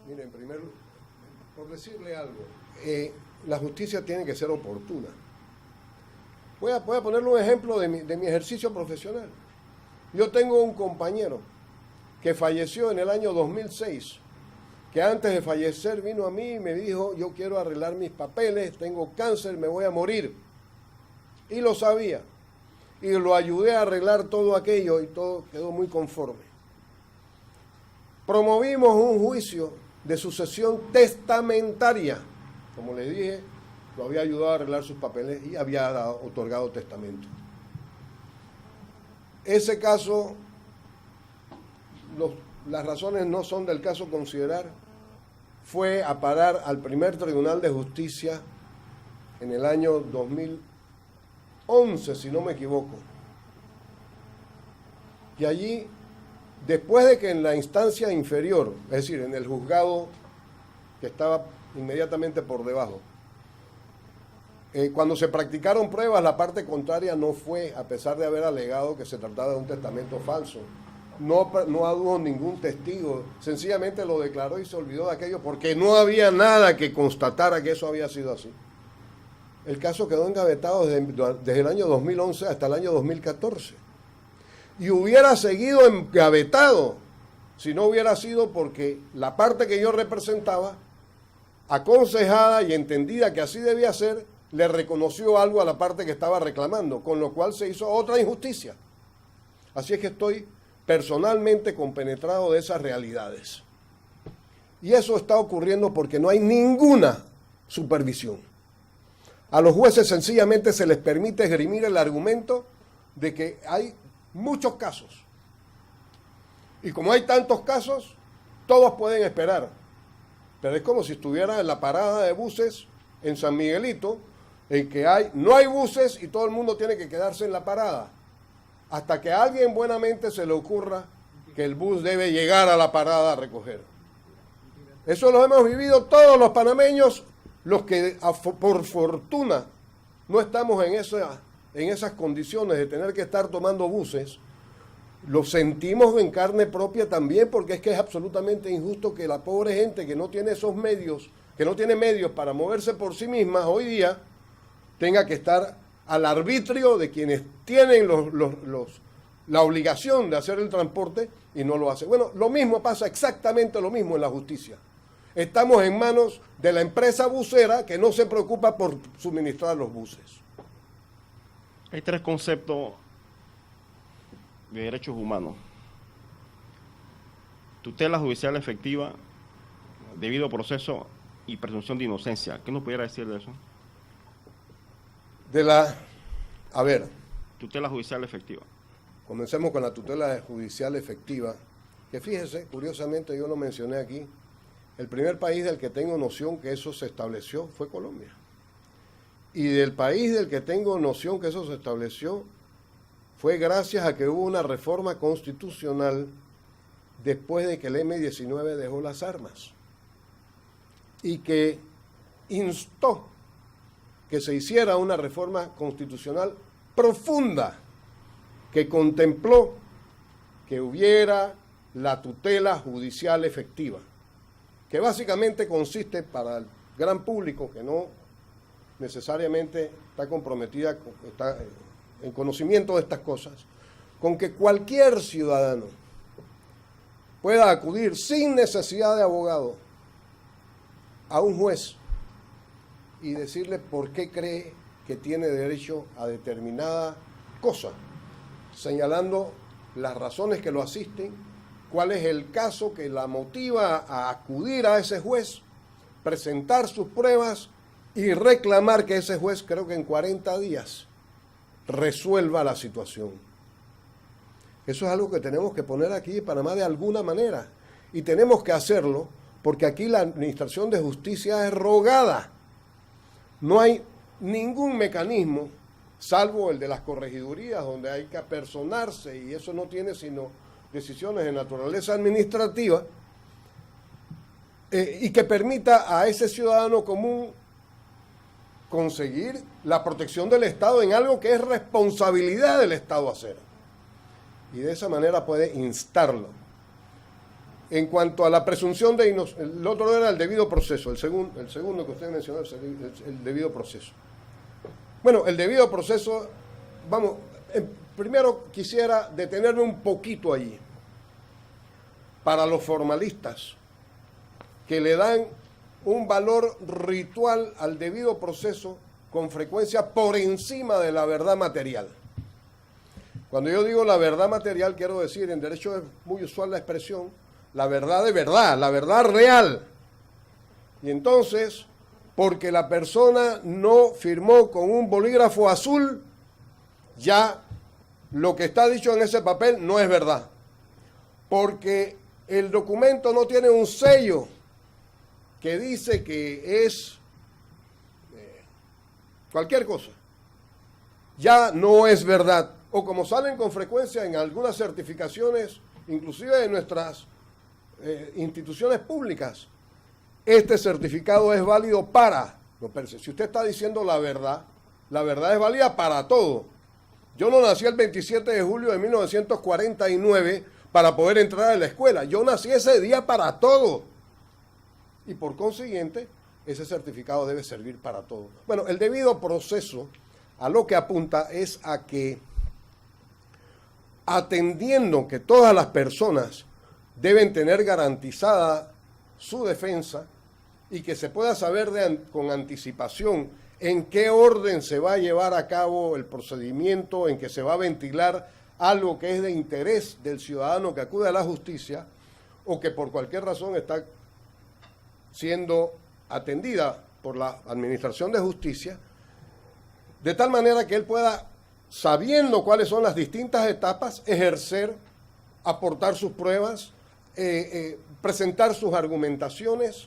Miren, primero, por decirle algo, la justicia tiene que ser oportuna. Voy a ponerle un ejemplo de mi ejercicio profesional. Yo tengo un compañero que falleció en el año 2006, que antes de fallecer vino a mí y me dijo, yo quiero arreglar mis papeles, tengo cáncer, me voy a morir. Y lo sabía. Y lo ayudé a arreglar todo aquello y todo quedó muy conforme. Promovimos un juicio de sucesión testamentaria. Como le dije, lo había ayudado a arreglar sus papeles y había otorgado testamento. Ese caso, las razones no son del caso considerar, fue a parar al primer Tribunal de Justicia en el año 2011, si no me equivoco. Y allí, después de que en la instancia inferior, es decir, en el juzgado que estaba inmediatamente por debajo, cuando se practicaron pruebas, la parte contraria no fue, a pesar de haber alegado que se trataba de un testamento falso. No adujo ningún testigo, sencillamente lo declaró y se olvidó de aquello porque no había nada que constatara que eso había sido así. El caso quedó engavetado desde el año 2011 hasta el año 2014. Y hubiera seguido engavetado si no hubiera sido porque la parte que yo representaba, aconsejada y entendida que así debía ser, le reconoció algo a la parte que estaba reclamando, con lo cual se hizo otra injusticia. Así es que estoy personalmente compenetrado de esas realidades. Y eso está ocurriendo porque no hay ninguna supervisión. A los jueces sencillamente se les permite esgrimir el argumento de que hay muchos casos. Y como hay tantos casos, todos pueden esperar. Pero es como si estuviera en la parada de buses en San Miguelito, en que no hay buses y todo el mundo tiene que quedarse en la parada. Hasta que a alguien buenamente se le ocurra que el bus debe llegar a la parada a recoger. Eso lo hemos vivido todos los panameños, los que por fortuna no estamos en esas condiciones de tener que estar tomando buses. Lo sentimos en carne propia también, porque es que es absolutamente injusto que la pobre gente que no tiene esos medios, que no tiene medios para moverse por sí mismas hoy día, tenga que estar al arbitrio de quienes tienen la obligación de hacer el transporte y no lo hacen. Bueno, lo mismo pasa, exactamente lo mismo en la justicia. Estamos en manos de la empresa busera que no se preocupa por suministrar los buses. Hay tres conceptos de derechos humanos: tutela judicial efectiva, debido proceso y presunción de inocencia. ¿Qué nos pudiera decir de eso? A ver. Tutela judicial efectiva. Comencemos con la tutela judicial efectiva, que fíjese, curiosamente yo lo mencioné aquí, el primer país del que tengo noción que eso se estableció fue Colombia. Y del país del que tengo noción que eso se estableció fue gracias a que hubo una reforma constitucional después de que el M-19 dejó las armas y que instó que se hiciera una reforma constitucional profunda que contempló que hubiera la tutela judicial efectiva, que básicamente consiste, para el gran público que no necesariamente está comprometida, está en conocimiento de estas cosas, con que cualquier ciudadano pueda acudir sin necesidad de abogado a un juez y decirle por qué cree que tiene derecho a determinada cosa, señalando las razones que lo asisten, cuál es el caso que la motiva a acudir a ese juez, presentar sus pruebas y reclamar que ese juez, creo que en 40 días, resuelva la situación. Eso es algo que tenemos que poner aquí en Panamá de alguna manera, y tenemos que hacerlo porque aquí la administración de justicia es rogada. No hay ningún mecanismo, salvo el de las corregidurías, donde hay que apersonarse, y eso no tiene sino decisiones de naturaleza administrativa, y que permita a ese ciudadano común conseguir la protección del Estado en algo que es responsabilidad del Estado hacer. Y de esa manera puede instarlo. En cuanto a la presunción de inocencia, el otro era el debido proceso, el segundo que usted mencionó es el debido proceso. Bueno, el debido proceso, vamos, primero quisiera detenerme un poquito allí. Para los formalistas que le dan un valor ritual al debido proceso con frecuencia por encima de la verdad material. Cuando yo digo la verdad material, quiero decir, en derecho es muy usual la expresión, la verdad de verdad, la verdad real. Y entonces, porque la persona no firmó con un bolígrafo azul, ya lo que está dicho en ese papel no es verdad. Porque el documento no tiene un sello que dice que es cualquier cosa, ya no es verdad. O como salen con frecuencia en algunas certificaciones, inclusive de nuestras instituciones públicas, este certificado es válido para, no, espérese, si usted está diciendo la verdad es válida para todo. Yo no nací el 27 de julio de 1949 para poder entrar a la escuela, yo nací ese día para todo. Y por consiguiente, ese certificado debe servir para todo. Bueno, el debido proceso a lo que apunta es a que, atendiendo que todas las personas deben tener garantizada su defensa y que se pueda saber con anticipación en qué orden se va a llevar a cabo el procedimiento, en que se va a ventilar algo que es de interés del ciudadano que acude a la justicia o que por cualquier razón está siendo atendida por la Administración de Justicia, de tal manera que él pueda, sabiendo cuáles son las distintas etapas, ejercer, aportar sus pruebas, presentar sus argumentaciones.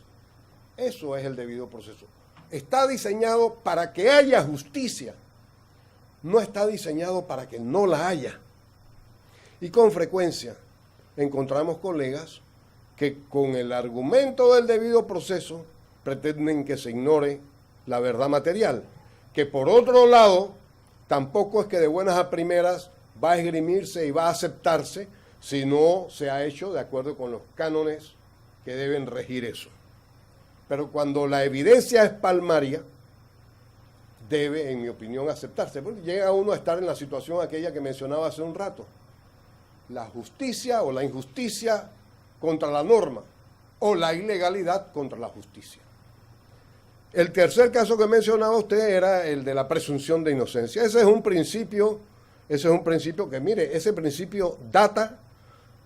Eso es el debido proceso. Está diseñado para que haya justicia, no está diseñado para que no la haya. Y con frecuencia encontramos colegas que con el argumento del debido proceso pretenden que se ignore la verdad material, que por otro lado tampoco es que de buenas a primeras va a esgrimirse y va a aceptarse si no se ha hecho de acuerdo con los cánones que deben regir eso. Pero cuando la evidencia es palmaria, debe, en mi opinión, aceptarse. Porque llega uno a estar en la situación aquella que mencionaba hace un rato. La justicia o la injusticia contra la norma, o la ilegalidad contra la justicia. El tercer caso que mencionaba usted era el de la presunción de inocencia. Ese es un principio que, mire, ese principio data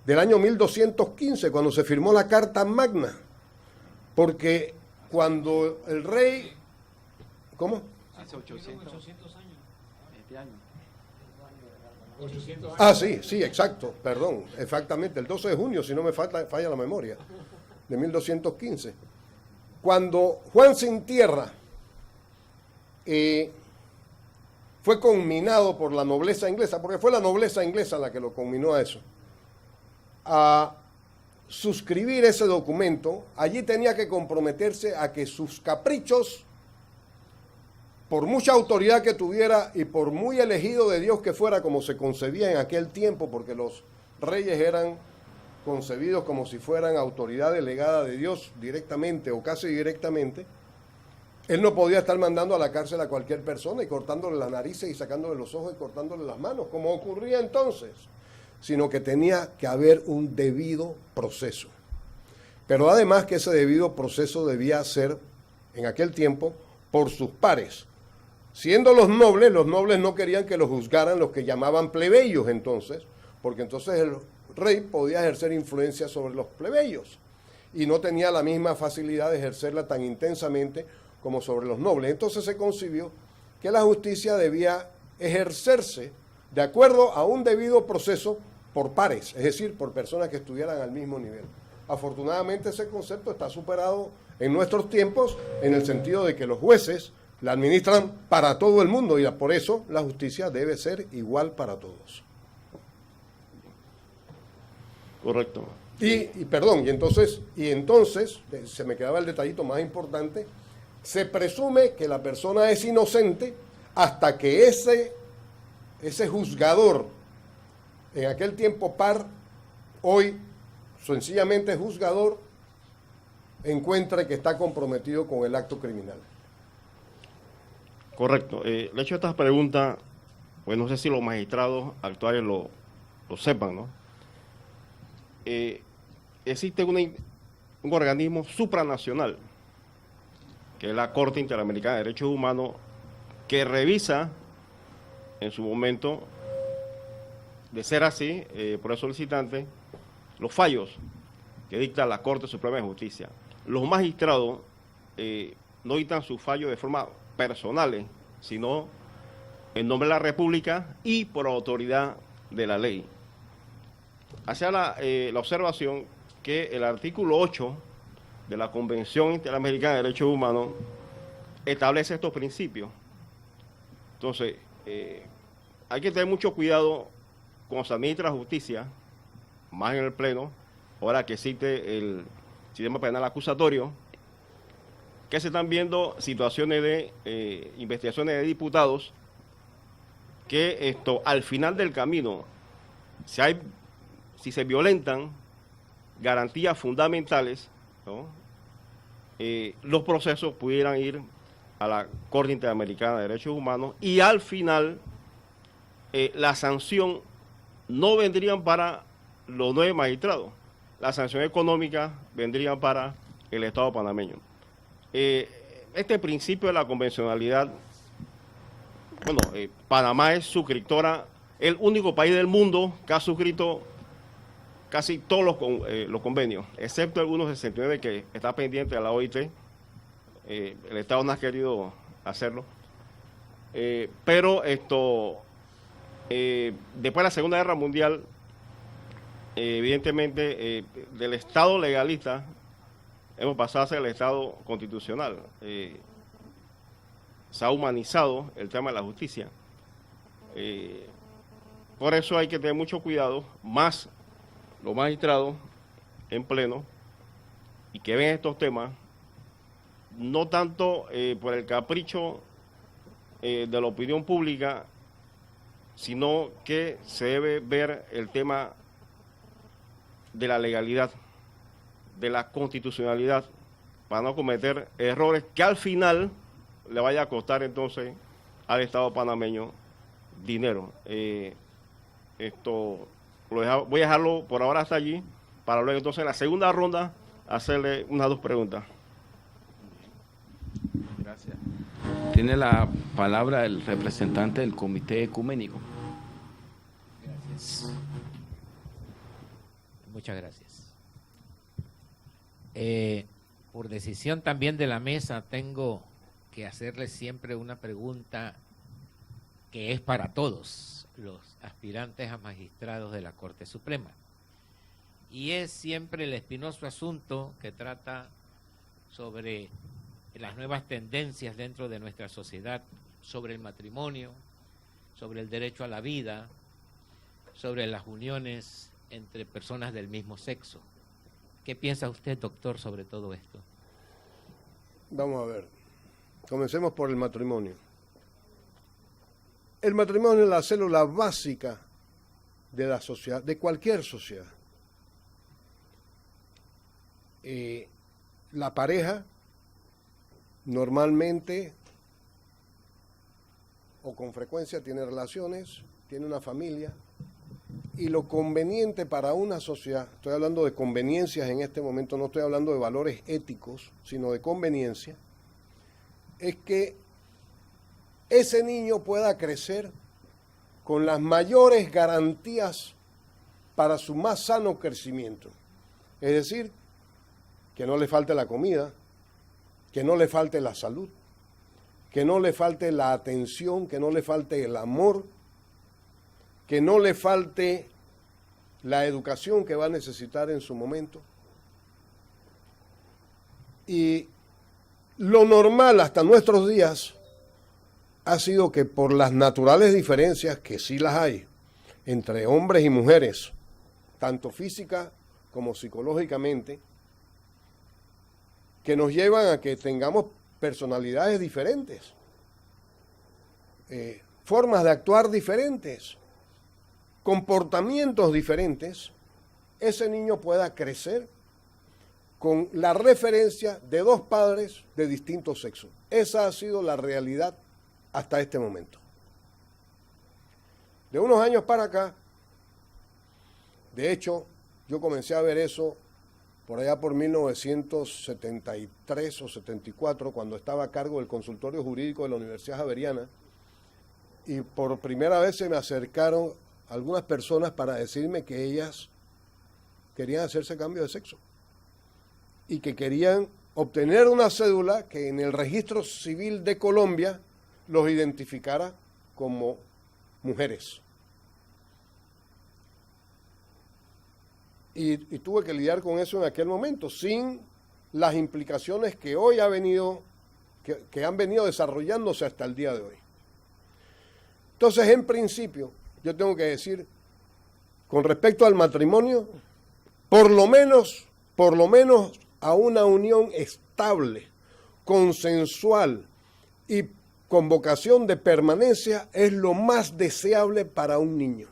del año 1215, cuando se firmó la Carta Magna. Porque cuando el rey... ¿Cómo? Hace 800 años. Este año. Ah, sí, exacto, perdón, exactamente, el 12 de junio, si no me falla la memoria, de 1215. Cuando Juan Sin Tierra fue conminado por la nobleza inglesa, porque fue la nobleza inglesa la que lo conminó a eso, a suscribir ese documento, allí tenía que comprometerse a que sus caprichos, por mucha autoridad que tuviera y por muy elegido de Dios que fuera como se concebía en aquel tiempo, porque los reyes eran concebidos como si fueran autoridad delegada de Dios directamente o casi directamente, él no podía estar mandando a la cárcel a cualquier persona y cortándole las narices y sacándole los ojos y cortándole las manos, como ocurría entonces, sino que tenía que haber un debido proceso. Pero además que ese debido proceso debía ser, en aquel tiempo, por sus pares. Siendo los nobles no querían que los juzgaran los que llamaban plebeyos entonces, porque entonces el rey podía ejercer influencia sobre los plebeyos y no tenía la misma facilidad de ejercerla tan intensamente como sobre los nobles. Entonces se concibió que la justicia debía ejercerse de acuerdo a un debido proceso por pares, es decir, por personas que estuvieran al mismo nivel. Afortunadamente ese concepto está superado en nuestros tiempos en el sentido de que los jueces la administran para todo el mundo y por eso la justicia debe ser igual para todos. Correcto. Y entonces se me quedaba el detallito más importante, se presume que la persona es inocente hasta que ese juzgador, en aquel tiempo par, hoy sencillamente juzgador, encuentre que está comprometido con el acto criminal. Correcto. Le he hecho estas preguntas, pues no sé si los magistrados actuales lo sepan, ¿no? Existe un organismo supranacional, que es la Corte Interamericana de Derechos Humanos, que revisa en su momento, de ser así, por el solicitante, los fallos que dicta la Corte Suprema de Justicia. Los magistrados no dictan sus fallos de forma personales, sino en nombre de la República y por autoridad de la ley. Hacía la observación que el artículo 8 de la Convención Interamericana de Derechos Humanos establece estos principios. Entonces, hay que tener mucho cuidado cuando se administra la justicia, más en el Pleno, ahora que existe el sistema penal acusatorio, que se están viendo situaciones de investigaciones de diputados que al final del camino, si se violentan garantías fundamentales, ¿no? Los procesos pudieran ir a la Corte Interamericana de Derechos Humanos y al final la sanción no vendrían para los 9 magistrados, la sanción económica vendría para el Estado panameño. Este principio de la convencionalidad, Panamá es suscriptora, el único país del mundo que ha suscrito casi todos los convenios, excepto algunos 69 que está pendiente de la OIT. El Estado no ha querido hacerlo. Pero después de la Segunda Guerra Mundial, evidentemente, del Estado legalista hemos pasado a ser el Estado constitucional. Se ha humanizado el tema de la justicia. Por eso hay que tener mucho cuidado, más los magistrados en pleno, y que ven estos temas, no tanto por el capricho de la opinión pública, sino que se debe ver el tema de la legalidad, de la constitucionalidad, para no cometer errores que al final le vaya a costar entonces al Estado panameño dinero. Voy a dejarlo por ahora hasta allí, para luego entonces en la segunda ronda hacerle unas 2 preguntas. Gracias. Tiene la palabra el representante del Comité Ecuménico. Gracias. Muchas gracias. Por decisión también de la mesa, tengo que hacerle siempre una pregunta que es para todos los aspirantes a magistrados de la Corte Suprema. Y es siempre el espinoso asunto que trata sobre las nuevas tendencias dentro de nuestra sociedad, sobre el matrimonio, sobre el derecho a la vida, sobre las uniones entre personas del mismo sexo. ¿Qué piensa usted, doctor, sobre todo esto? Vamos a ver. Comencemos por el matrimonio. El matrimonio es la célula básica de la sociedad, de cualquier sociedad. La pareja normalmente o con frecuencia tiene relaciones, tiene una familia, y lo conveniente para una sociedad, estoy hablando de conveniencias en este momento, no estoy hablando de valores éticos, sino de conveniencia, es que ese niño pueda crecer con las mayores garantías para su más sano crecimiento. Es decir, que no le falte la comida, que no le falte la salud, que no le falte la atención, que no le falte el amor, que no le falte la educación que va a necesitar en su momento. Y lo normal hasta nuestros días ha sido que por las naturales diferencias, que sí las hay, entre hombres y mujeres, tanto física como psicológicamente, que nos llevan a que tengamos personalidades diferentes, formas de actuar diferentes, comportamientos diferentes, ese niño pueda crecer con la referencia de 2 padres de distinto sexo. Esa ha sido la realidad hasta este momento. De unos años para acá, de hecho, yo comencé a ver eso por allá por 1973 o 74, cuando estaba a cargo del consultorio jurídico de la Universidad Javeriana, y por primera vez se me acercaron algunas personas para decirme que ellas querían hacerse cambio de sexo y que querían obtener una cédula que en el registro civil de Colombia los identificara como mujeres. Y tuve que lidiar con eso en aquel momento, sin las implicaciones que hoy que han venido desarrollándose hasta el día de hoy. Entonces, en principio, yo tengo que decir, con respecto al matrimonio, por lo menos a una unión estable, consensual y con vocación de permanencia es lo más deseable para un niño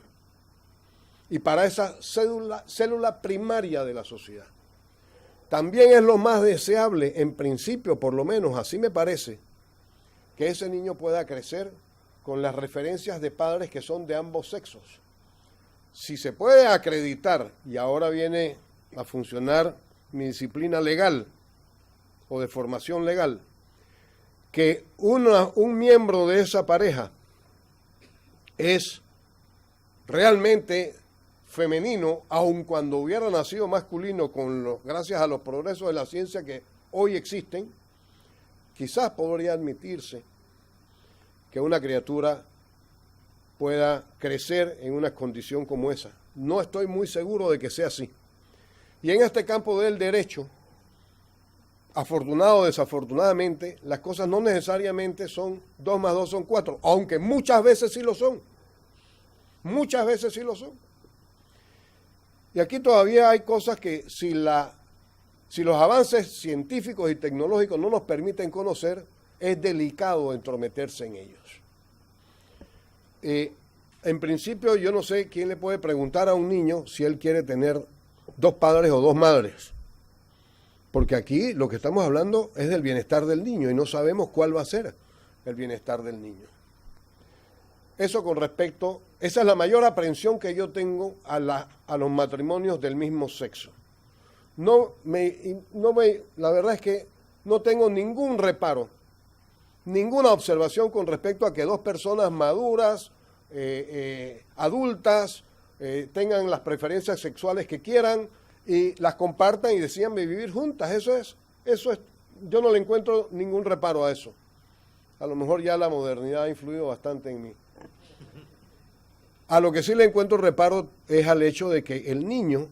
y para esa célula primaria de la sociedad. También es lo más deseable, en principio, por lo menos así me parece, que ese niño pueda crecer con las referencias de padres que son de ambos sexos. Si se puede acreditar, y ahora viene a funcionar mi disciplina legal o de formación legal, que un miembro de esa pareja es realmente femenino, aun cuando hubiera nacido masculino, gracias a los progresos de la ciencia que hoy existen, quizás podría admitirse que una criatura pueda crecer en una condición como esa. No estoy muy seguro de que sea así. Y en este campo del derecho, afortunado o desafortunadamente, las cosas no necesariamente son 2 más 2 son 4, aunque muchas veces sí lo son. Muchas veces sí lo son. Y aquí todavía hay cosas que si los avances científicos y tecnológicos no nos permiten conocer, es delicado entrometerse en ellos. En principio, yo no sé quién le puede preguntar a un niño si él quiere tener 2 padres o 2 madres. Porque aquí lo que estamos hablando es del bienestar del niño y no sabemos cuál va a ser el bienestar del niño. Eso con respecto, esa es la mayor aprensión que yo tengo a los matrimonios del mismo sexo. La verdad es que no tengo ningún reparo, ninguna observación con respecto a que 2 personas maduras, adultas, tengan las preferencias sexuales que quieran y las compartan y decidan vivir juntas. Eso es, yo no le encuentro ningún reparo a eso. A lo mejor ya la modernidad ha influido bastante en mí. A lo que sí le encuentro reparo es al hecho de que el niño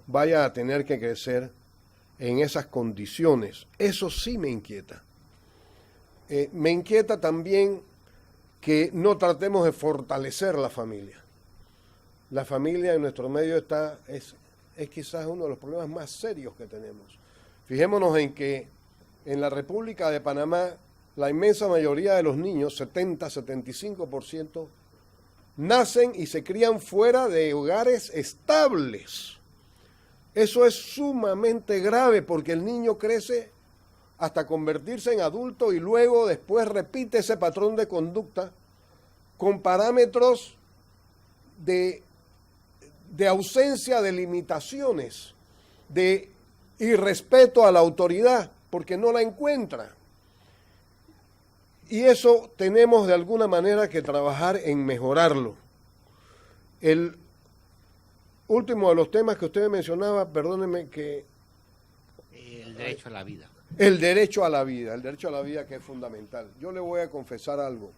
vaya a tener que crecer en esas condiciones. Eso sí me inquieta. Me inquieta también que no tratemos de fortalecer la familia. La familia en nuestro medio es quizás uno de los problemas más serios que tenemos. Fijémonos en que en la República de Panamá la inmensa mayoría de los niños, 70-75%, nacen y se crían fuera de hogares estables. Eso es sumamente grave porque el niño crece hasta convertirse en adulto y luego después repite ese patrón de conducta con parámetros de ausencia de limitaciones, de irrespeto a la autoridad, porque no la encuentra. Y eso tenemos de alguna manera que trabajar en mejorarlo. El último de los temas que usted mencionaba, perdóneme que... El derecho a la vida. El derecho a la vida que es fundamental. Yo le voy a confesar algo.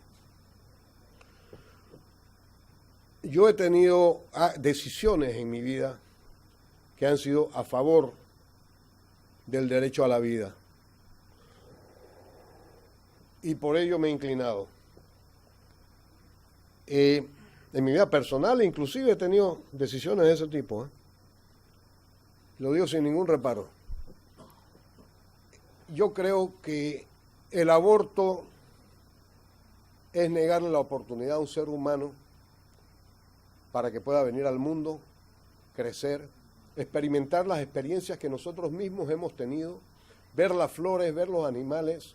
Yo he tenido decisiones en mi vida que han sido a favor del derecho a la vida. Y por ello me he inclinado. En mi vida personal, inclusive, he tenido decisiones de ese tipo. Lo digo sin ningún reparo. Yo creo que el aborto es negarle la oportunidad a un ser humano para que pueda venir al mundo, crecer, experimentar las experiencias que nosotros mismos hemos tenido, ver las flores, ver los animales,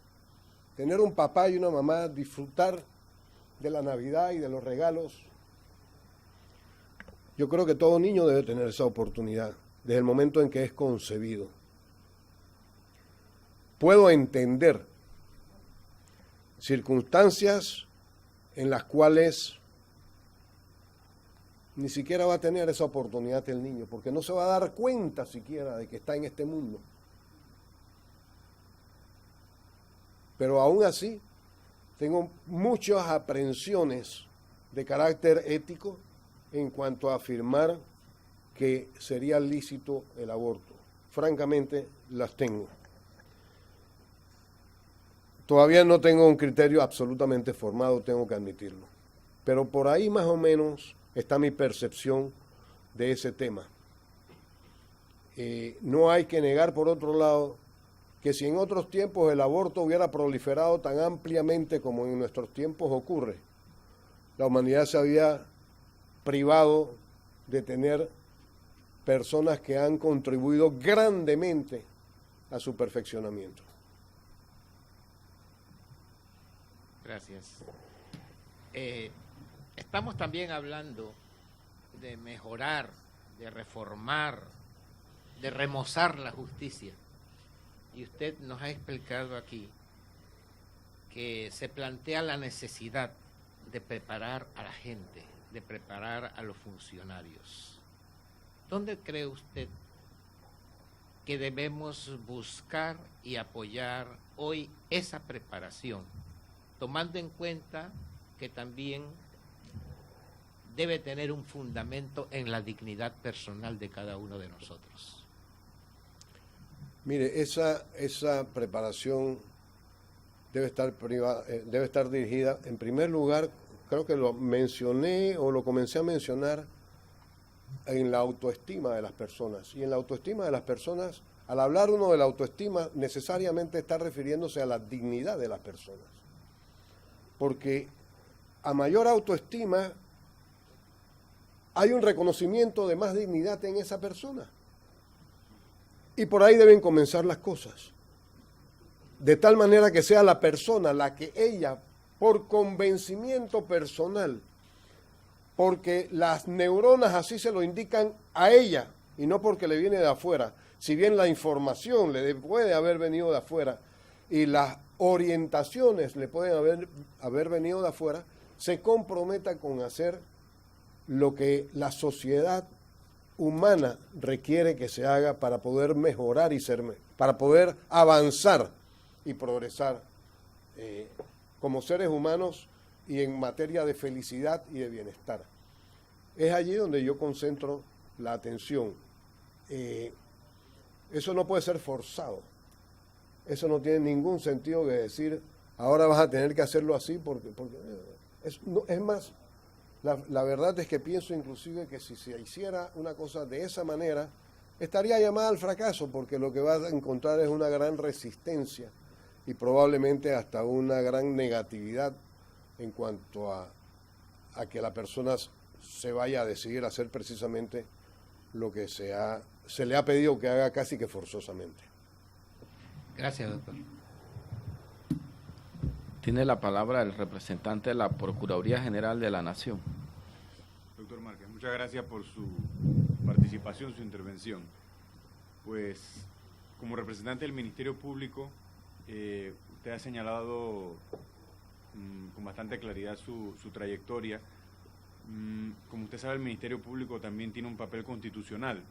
tener un papá y una mamá, disfrutar de la Navidad y de los regalos. Yo creo que todo niño debe tener esa oportunidad desde el momento en que es concebido. Puedo entender circunstancias en las cuales ni siquiera va a tener esa oportunidad el niño, porque no se va a dar cuenta siquiera de que está en este mundo. Pero aún así, tengo muchas aprensiones de carácter ético en cuanto a afirmar que sería lícito el aborto. Francamente, las tengo. Todavía no tengo un criterio absolutamente formado, tengo que admitirlo. Pero por ahí más o menos está mi percepción de ese tema. No hay que negar, por otro lado, que si en otros tiempos el aborto hubiera proliferado tan ampliamente como en nuestros tiempos ocurre, la humanidad se había privado de tener personas que han contribuido grandemente a su perfeccionamiento. Gracias. Estamos también hablando de mejorar, de reformar, de remozar la justicia. Y usted nos ha explicado aquí que se plantea la necesidad de preparar a la gente, de preparar a los funcionarios. ¿dónde cree usted que debemos buscar y apoyar hoy esa preparación, tomando en cuenta que también debe tener un fundamento en la dignidad personal de cada uno de nosotros? Mire, esa preparación debe estar dirigida, en primer lugar, creo que lo mencioné o lo comencé a mencionar, en la autoestima de las personas. Y en la autoestima de las personas, al hablar uno de la autoestima, necesariamente está refiriéndose a la dignidad de las personas. Porque a mayor autoestima, hay un reconocimiento de más dignidad en esa persona. Y por ahí deben comenzar las cosas. De tal manera que sea la persona la que ella, por convencimiento personal, porque las neuronas así se lo indican a ella y no porque le viene de afuera, si bien la información le puede haber venido de afuera y las orientaciones le pueden haber venido de afuera, se comprometa con hacer lo que la sociedad humana requiere que se haga para poder mejorar y para poder avanzar y progresar como seres humanos y en materia de felicidad y de bienestar. Es allí donde yo concentro la atención. Eso no puede ser forzado. Eso no tiene ningún sentido de decir, ahora vas a tener que hacerlo así, porque es más, la verdad es que pienso inclusive que si se hiciera una cosa de esa manera, estaría llamada al fracaso, porque lo que vas a encontrar es una gran resistencia y probablemente hasta una gran negatividad en cuanto a que la persona se vaya a decidir hacer precisamente lo que se le ha pedido que haga casi que forzosamente. Gracias, doctor. Tiene la palabra el representante de la Procuraduría General de la Nación. Doctor Márquez, muchas gracias por su participación, su intervención. Pues, como representante del Ministerio Público, usted ha señalado con bastante claridad su trayectoria. Como usted sabe, el Ministerio Público también tiene un papel constitucional.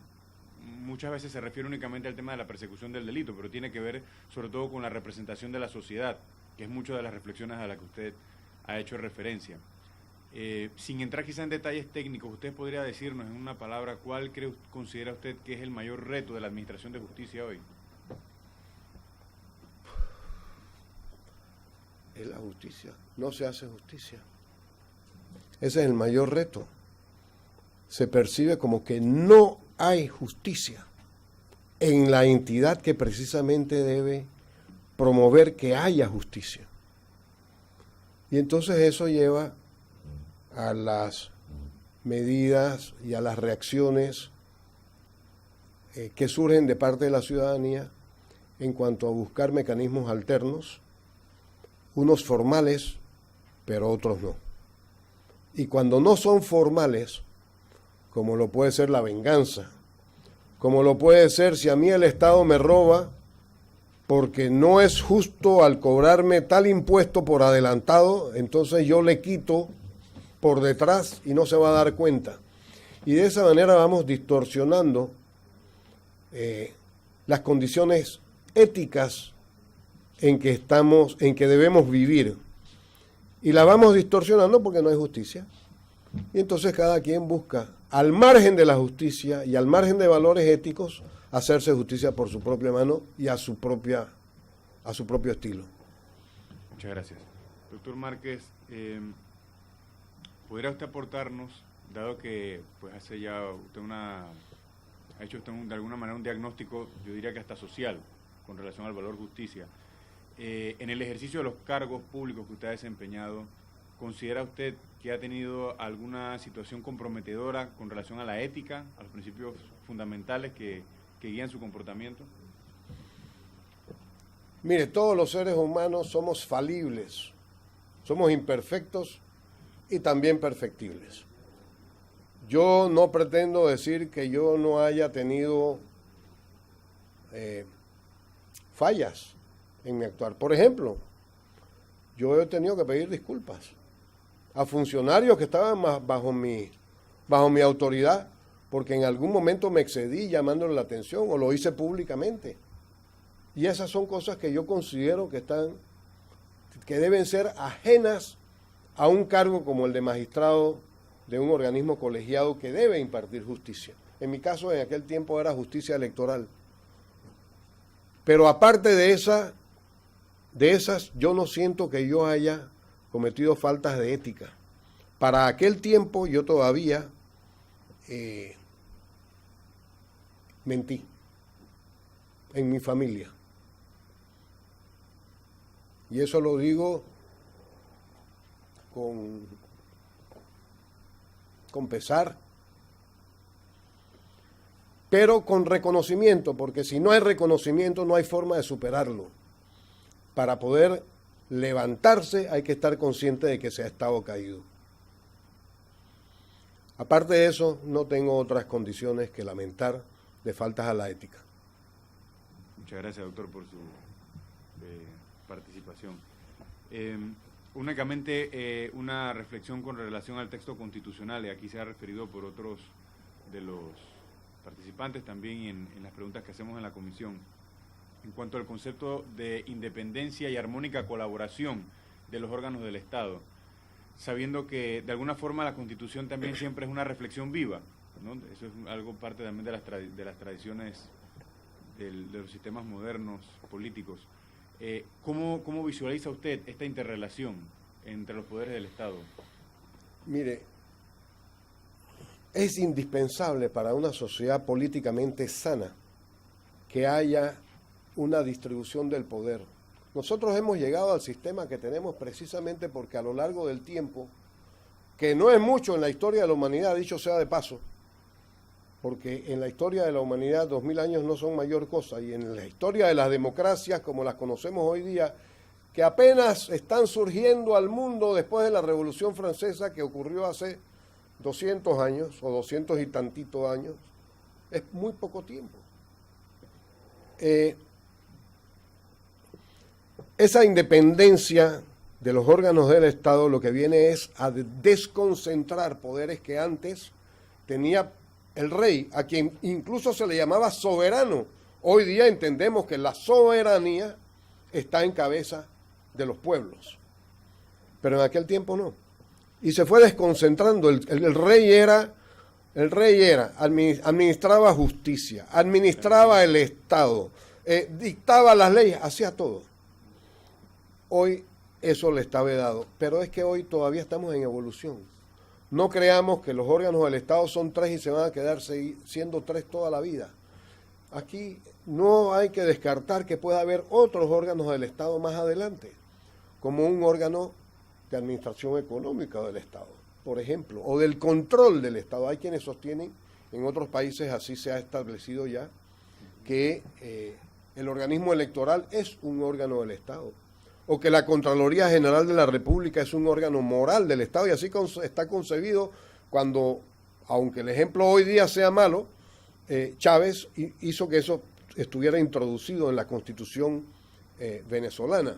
Muchas veces se refiere únicamente al tema de la persecución del delito, pero tiene que ver sobre todo con la representación de la sociedad, que es mucho de las reflexiones a las que usted ha hecho referencia. Sin entrar quizá en detalles técnicos, ¿usted podría decirnos en una palabra cuál considera usted que es el mayor reto de la Administración de Justicia hoy? Es la justicia. No se hace justicia. Ese es el mayor reto. Se percibe como que no hay justicia en la entidad que precisamente debe promover que haya justicia. Y entonces eso lleva a las medidas y a las reacciones que surgen de parte de la ciudadanía en cuanto a buscar mecanismos alternos, unos formales, pero otros no. Y cuando no son formales, como lo puede ser la venganza, como lo puede ser si a mí el Estado me roba porque no es justo al cobrarme tal impuesto por adelantado, entonces yo le quito por detrás y no se va a dar cuenta. Y de esa manera vamos distorsionando las condiciones éticas en que debemos vivir. Y la vamos distorsionando porque no hay justicia. Y entonces cada quien busca, al margen de la justicia y al margen de valores éticos, hacerse justicia por su propia mano y a su propio estilo. Muchas gracias. Doctor Márquez, ¿podría usted aportarnos, dado que pues hace ya usted ha hecho usted de alguna manera un diagnóstico, yo diría que hasta social, con relación al valor justicia, en el ejercicio de los cargos públicos que usted ha desempeñado, ¿considera usted que ha tenido alguna situación comprometedora con relación a la ética, a los principios fundamentales que guían su comportamiento? Mire, todos los seres humanos somos falibles, somos imperfectos y también perfectibles. Yo no pretendo decir que yo no haya tenido fallas en mi actuar. Por ejemplo, yo he tenido que pedir disculpas a funcionarios que estaban bajo mi autoridad porque en algún momento me excedí llamándole la atención o lo hice públicamente. Y esas son cosas que yo considero que deben ser ajenas a un cargo como el de magistrado de un organismo colegiado que debe impartir justicia. En mi caso, en aquel tiempo era justicia electoral. Pero aparte de esas, yo no siento que yo haya cometido faltas de ética. Para aquel tiempo yo todavía mentí en mi familia. Y eso lo digo con pesar, pero con reconocimiento, porque si no hay reconocimiento no hay forma de superarlo. Para poder levantarse hay que estar consciente de que se ha estado caído. Aparte de eso, no tengo otras condiciones que lamentar de faltas a la ética. Muchas gracias, doctor, por su participación. Únicamente una reflexión con relación al texto constitucional, y aquí se ha referido por otros de los participantes también en las preguntas que hacemos en la comisión, en cuanto al concepto de independencia y armónica colaboración de los órganos del Estado, sabiendo que de alguna forma la Constitución también siempre es una reflexión viva, ¿no? Eso es algo parte también de las tradiciones de los sistemas modernos políticos. ¿Cómo visualiza usted esta interrelación entre los poderes del Estado? Mire, es indispensable para una sociedad políticamente sana que haya una distribución del poder. Nosotros hemos llegado al sistema que tenemos precisamente porque a lo largo del tiempo, que no es mucho en la historia de la humanidad, dicho sea de paso, porque en la historia de la humanidad 2000 años no son mayor cosa, y en la historia de las democracias como las conocemos hoy día, que apenas están surgiendo al mundo después de la Revolución Francesa que ocurrió hace 200 años o 200 y tantitos años, es muy poco tiempo. Esa independencia de los órganos del Estado lo que viene es a desconcentrar poderes que antes tenía el rey, a quien incluso se le llamaba soberano. Hoy día entendemos que la soberanía está en cabeza de los pueblos, pero en aquel tiempo no. Y se fue desconcentrando. El rey administraba justicia, administraba el Estado, dictaba las leyes, hacía todo. Hoy eso le está vedado, pero es que hoy todavía estamos en evolución. No creamos que los órganos del Estado son 3 y se van a quedar siendo 3 toda la vida. Aquí no hay que descartar que pueda haber otros órganos del Estado más adelante, como un órgano de administración económica del Estado, por ejemplo, o del control del Estado. Hay quienes sostienen, en otros países así se ha establecido ya, que el organismo electoral es un órgano del Estado, o que la Contraloría General de la República es un órgano moral del Estado, y así está concebido cuando, aunque el ejemplo hoy día sea malo, Chávez hizo que eso estuviera introducido en la Constitución venezolana,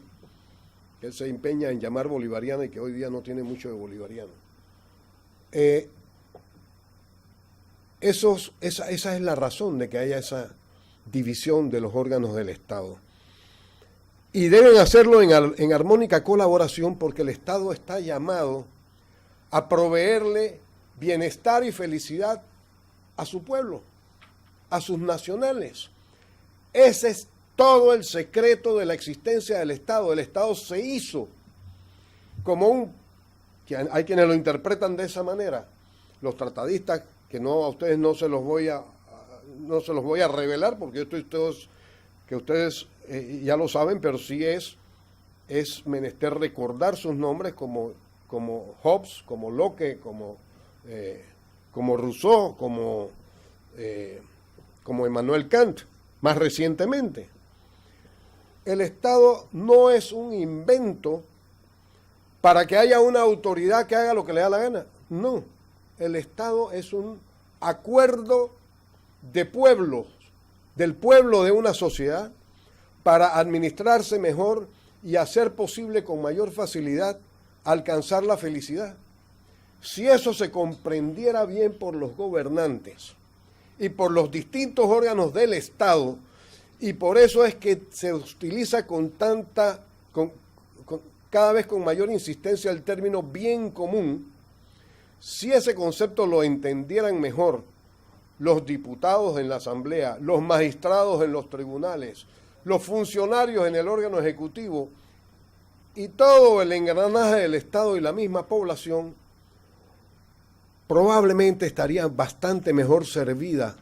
que él se empeña en llamar bolivariana y que hoy día no tiene mucho de bolivariano. Esa es la razón de que haya esa división de los órganos del Estado. Y deben hacerlo en armónica colaboración porque el Estado está llamado a proveerle bienestar y felicidad a su pueblo, a sus nacionales. Ese es todo el secreto de la existencia del Estado. El Estado se hizo como hay quienes lo interpretan de esa manera. Los tratadistas, que a ustedes no se los voy a revelar porque yo estoy todos que ustedes ya lo saben, pero sí es menester recordar sus nombres como Hobbes, como Locke, como Rousseau, como Immanuel Kant, más recientemente. El Estado no es un invento para que haya una autoridad que haga lo que le da la gana. No, el Estado es un acuerdo de pueblos, del pueblo de una sociedad, para administrarse mejor y hacer posible con mayor facilidad alcanzar la felicidad. Si eso se comprendiera bien por los gobernantes, y por los distintos órganos del Estado, y por eso es que se utiliza cada vez con mayor insistencia el término bien común. Si ese concepto lo entendieran mejor los diputados en la Asamblea, los magistrados en los tribunales, los funcionarios en el órgano ejecutivo y todo el engranaje del Estado y la misma población, probablemente estaría bastante mejor servida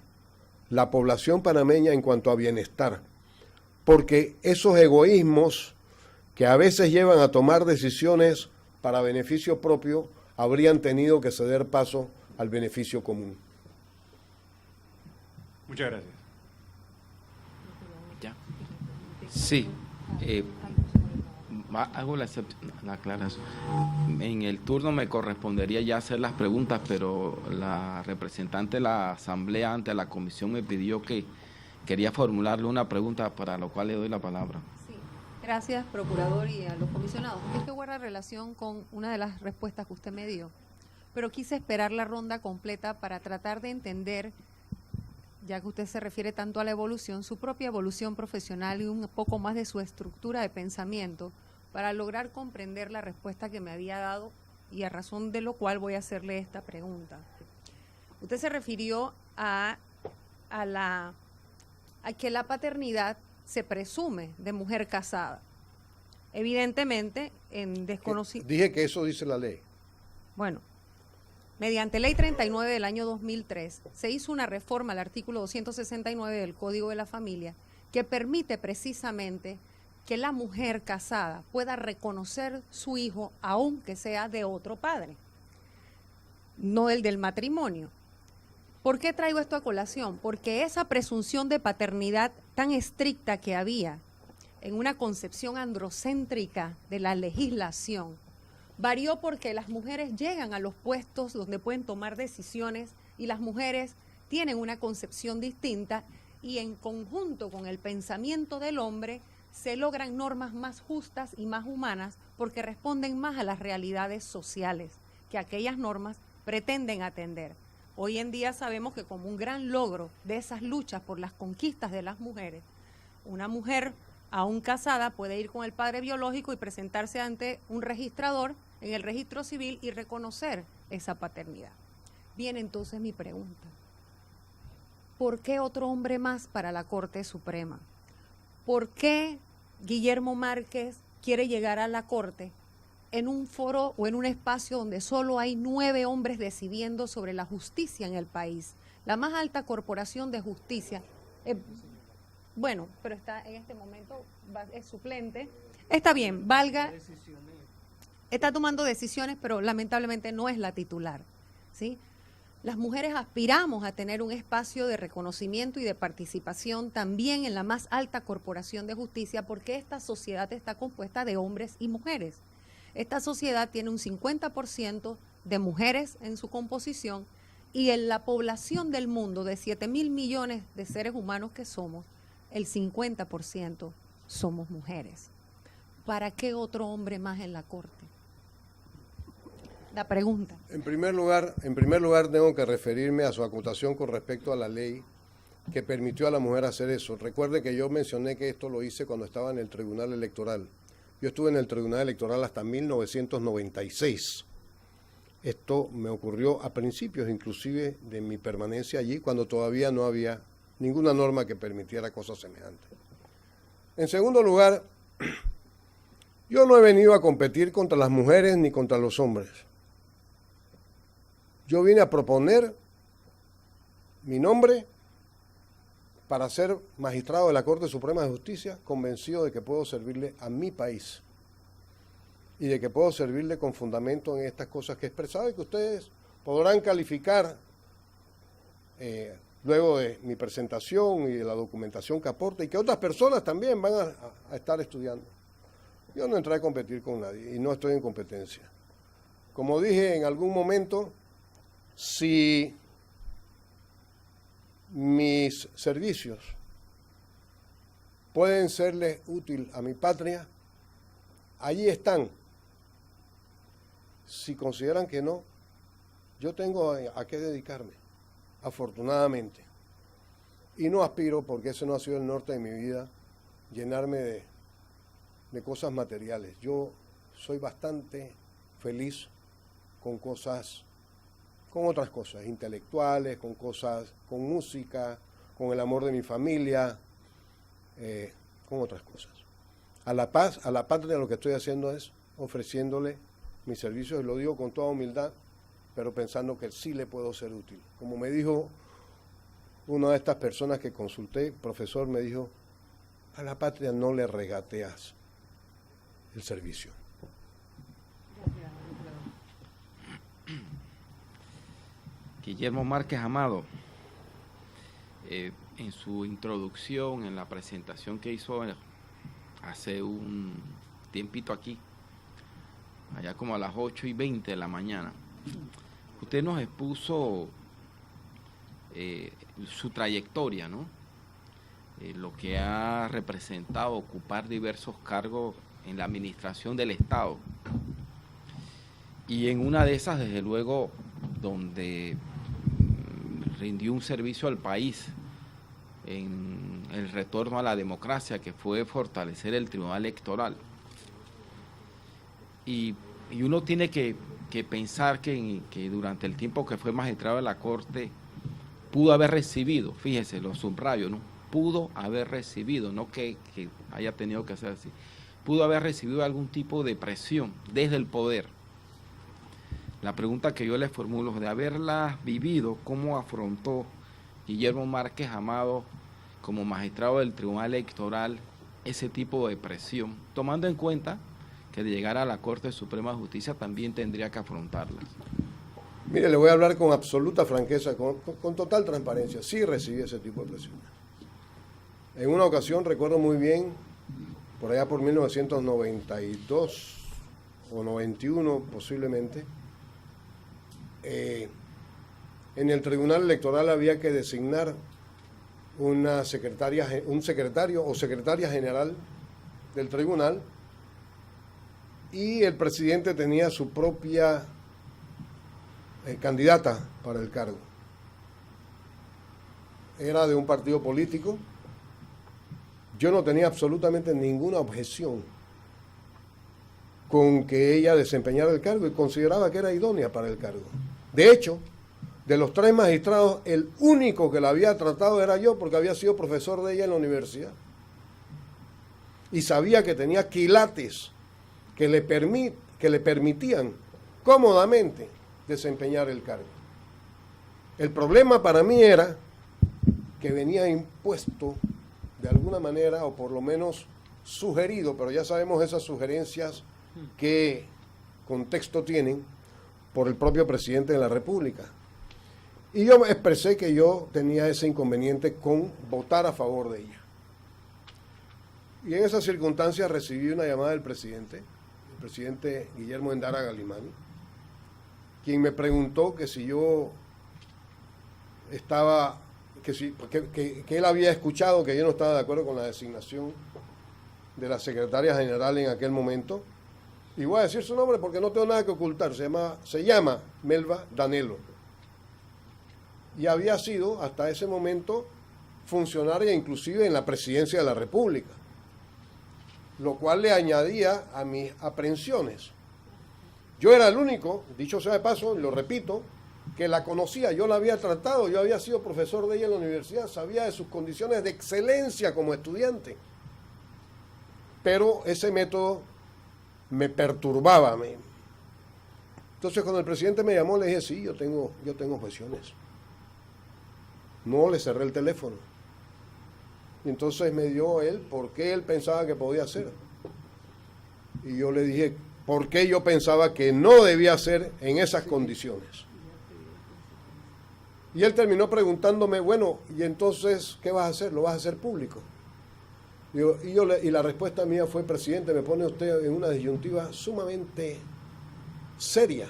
la población panameña en cuanto a bienestar, porque esos egoísmos que a veces llevan a tomar decisiones para beneficio propio habrían tenido que ceder paso al beneficio común. Muchas gracias. Ya. Sí. Hago la aclaración. En el turno me correspondería ya hacer las preguntas, pero la representante de la Asamblea ante la Comisión me pidió que quería formularle una pregunta, para lo cual le doy la palabra. Sí. Gracias, procurador, y a los comisionados. Es que guarda relación con una de las respuestas que usted me dio, pero quise esperar la ronda completa para tratar de entender, ya que usted se refiere tanto a la evolución, su propia evolución profesional y un poco más de su estructura de pensamiento, para lograr comprender la respuesta que me había dado, y a razón de lo cual voy a hacerle esta pregunta. Usted se refirió a que la paternidad se presume de mujer casada. Evidentemente, en desconocimiento. Dije que eso dice la ley. Bueno, mediante Ley 39 del año 2003, se hizo una reforma al artículo 269 del Código de la Familia que permite precisamente que la mujer casada pueda reconocer su hijo aunque sea de otro padre, no el del matrimonio. ¿Por qué traigo esto a colación? Porque esa presunción de paternidad tan estricta que había en una concepción androcéntrica de la legislación varió porque las mujeres llegan a los puestos donde pueden tomar decisiones y las mujeres tienen una concepción distinta, y en conjunto con el pensamiento del hombre se logran normas más justas y más humanas porque responden más a las realidades sociales que aquellas normas pretenden atender. Hoy en día sabemos que como un gran logro de esas luchas por las conquistas de las mujeres, una mujer aún casada puede ir con el padre biológico y presentarse ante un registrador en el registro civil y reconocer esa paternidad. Bien, entonces mi pregunta: ¿por qué otro hombre más para la Corte Suprema? ¿Por qué Guillermo Márquez quiere llegar a la Corte en un foro o en un espacio donde solo hay 9 hombres decidiendo sobre la justicia en el país? La más alta corporación de justicia, bueno, pero está en este momento, es suplente. Está bien, valga, está tomando decisiones, pero lamentablemente no es la titular, ¿sí? Las mujeres aspiramos a tener un espacio de reconocimiento y de participación también en la más alta corporación de justicia, porque esta sociedad está compuesta de hombres y mujeres. Esta sociedad tiene un 50% de mujeres en su composición, y en la población del mundo de 7.000 millones de seres humanos que somos, el 50% somos mujeres. ¿Para qué otro hombre más en la Corte? La pregunta. En primer lugar, tengo que referirme a su acotación con respecto a la ley que permitió a la mujer hacer eso. Recuerde que yo mencioné que esto lo hice cuando estaba en el Tribunal Electoral. Yo estuve en el Tribunal Electoral hasta 1996. Esto me ocurrió a principios inclusive de mi permanencia allí, cuando todavía no había ninguna norma que permitiera cosas semejantes. En segundo lugar, yo no he venido a competir contra las mujeres ni contra los hombres. Yo vine a proponer mi nombre para ser magistrado de la Corte Suprema de Justicia, convencido de que puedo servirle a mi país y de que puedo servirle con fundamento en estas cosas que he expresado y que ustedes podrán calificar luego de mi presentación y de la documentación que aporte, y que otras personas también van a estar estudiando. Yo no entré a competir con nadie y no estoy en competencia. Como dije en algún momento, si mis servicios pueden serles útil a mi patria, allí están. Si consideran que no, yo tengo a qué dedicarme, afortunadamente. Y no aspiro, porque ese no ha sido el norte de mi vida, llenarme de cosas materiales. Yo soy bastante feliz con cosas, con otras cosas, intelectuales, con cosas, con música, con el amor de mi familia, con otras cosas. A la paz, a la patria, lo que estoy haciendo es ofreciéndole mis servicios, y lo digo con toda humildad, pero pensando que sí le puedo ser útil. Como me dijo una de estas personas que consulté, profesor, me dijo, a la patria no le regateas el servicio. Guillermo Márquez Amado, en su introducción, en la presentación que hizo hace un tiempito aquí, allá como a las 8:20 de la mañana, usted nos expuso su trayectoria, ¿no? Lo que ha representado ocupar diversos cargos en la administración del Estado. Y en una de esas, desde luego, donde rindió un servicio al país en el retorno a la democracia, que fue fortalecer el Tribunal Electoral. Y uno tiene que pensar que durante el tiempo que fue magistrado de la Corte, pudo haber recibido, fíjese, lo subrayo, ¿no? Pudo haber recibido, no que haya tenido que hacer así, pudo haber recibido algún tipo de presión desde el poder. La pregunta que yo le formulo, de haberla vivido, ¿cómo afrontó Guillermo Márquez Amado como magistrado del Tribunal Electoral ese tipo de presión, tomando en cuenta que de llegar a la Corte Suprema de Justicia también tendría que afrontarlas? Mire, le voy a hablar con absoluta franqueza, con total transparencia. Sí recibí ese tipo de presiones. En una ocasión, recuerdo muy bien, por allá por 1992 o 91 posiblemente, en el Tribunal Electoral había que designar un secretario o secretaria general del tribunal, y el presidente tenía su propia candidata para el cargo. Era de un partido político. Yo no tenía absolutamente ninguna objeción con que ella desempeñara el cargo, y consideraba que era idónea para el cargo. De hecho, de los 3 magistrados, el único que la había tratado era yo, porque había sido profesor de ella en la universidad. Y sabía que tenía quilates que le permitían cómodamente desempeñar el cargo. El problema para mí era que venía impuesto de alguna manera, o por lo menos sugerido, pero ya sabemos esas sugerencias qué contexto tienen, por el propio presidente de la República. Y yo expresé que yo tenía ese inconveniente con votar a favor de ella. Y en esas circunstancias recibí una llamada del presidente, el presidente Guillermo Endara Galimani, quien me preguntó que si yo estaba, que él había escuchado que yo no estaba de acuerdo con la designación de la secretaria general en aquel momento. Y voy a decir su nombre porque no tengo nada que ocultar. Se llama Melva Danelo. Y había sido hasta ese momento funcionaria inclusive en la presidencia de la República, lo cual le añadía a mis aprensiones. Yo era el único, dicho sea de paso, lo repito, que la conocía. Yo la había tratado, yo había sido profesor de ella en la universidad, sabía de sus condiciones de excelencia como estudiante. Pero ese método me perturbaba. Entonces, cuando el presidente me llamó, le dije, sí, yo tengo objeciones. No, le cerré el teléfono. Y entonces me dio él por qué él pensaba que podía hacer. Y yo le dije, ¿por qué yo pensaba que no debía hacer en esas condiciones? Y él terminó preguntándome, bueno, ¿y entonces qué vas a hacer? ¿Lo vas a hacer público? Y la respuesta mía fue, presidente, me pone usted en una disyuntiva sumamente seria.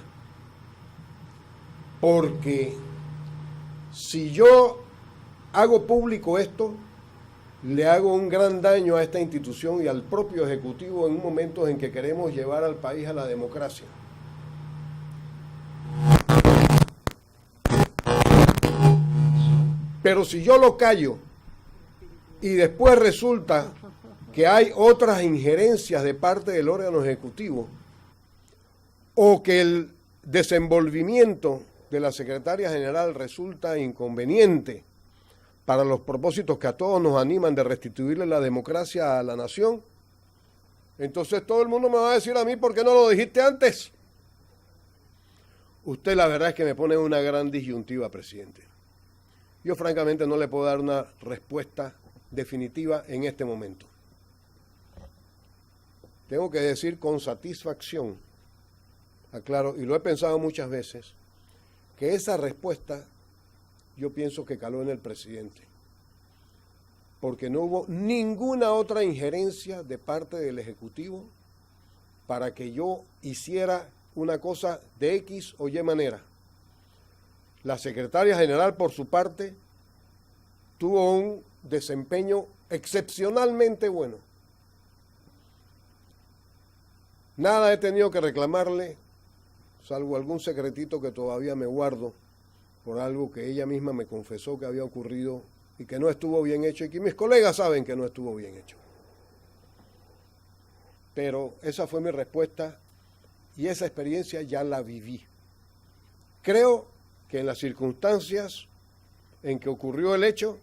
Porque si yo hago público esto, le hago un gran daño a esta institución y al propio Ejecutivo en un momento en que queremos llevar al país a la democracia. Pero si yo lo callo y después resulta que hay otras injerencias de parte del órgano ejecutivo, o que el desenvolvimiento de la secretaria general resulta inconveniente para los propósitos que a todos nos animan de restituirle la democracia a la nación, entonces todo el mundo me va a decir a mí, ¿por qué no lo dijiste antes? Usted la verdad es que me pone una gran disyuntiva, presidente. Yo francamente no le puedo dar una respuesta definitiva en este momento. Tengo que decir con satisfacción, aclaro, y lo he pensado muchas veces, que esa respuesta yo pienso que caló en el presidente, porque no hubo ninguna otra injerencia de parte del Ejecutivo para que yo hiciera una cosa de X o Y manera. La secretaria general, por su parte, tuvo un desempeño excepcionalmente bueno. Nada he tenido que reclamarle, salvo algún secretito que todavía me guardo por algo que ella misma me confesó que había ocurrido y que no estuvo bien hecho y que mis colegas saben que no estuvo bien hecho. Pero esa fue mi respuesta y esa experiencia ya la viví. Creo que en las circunstancias en que ocurrió el hecho,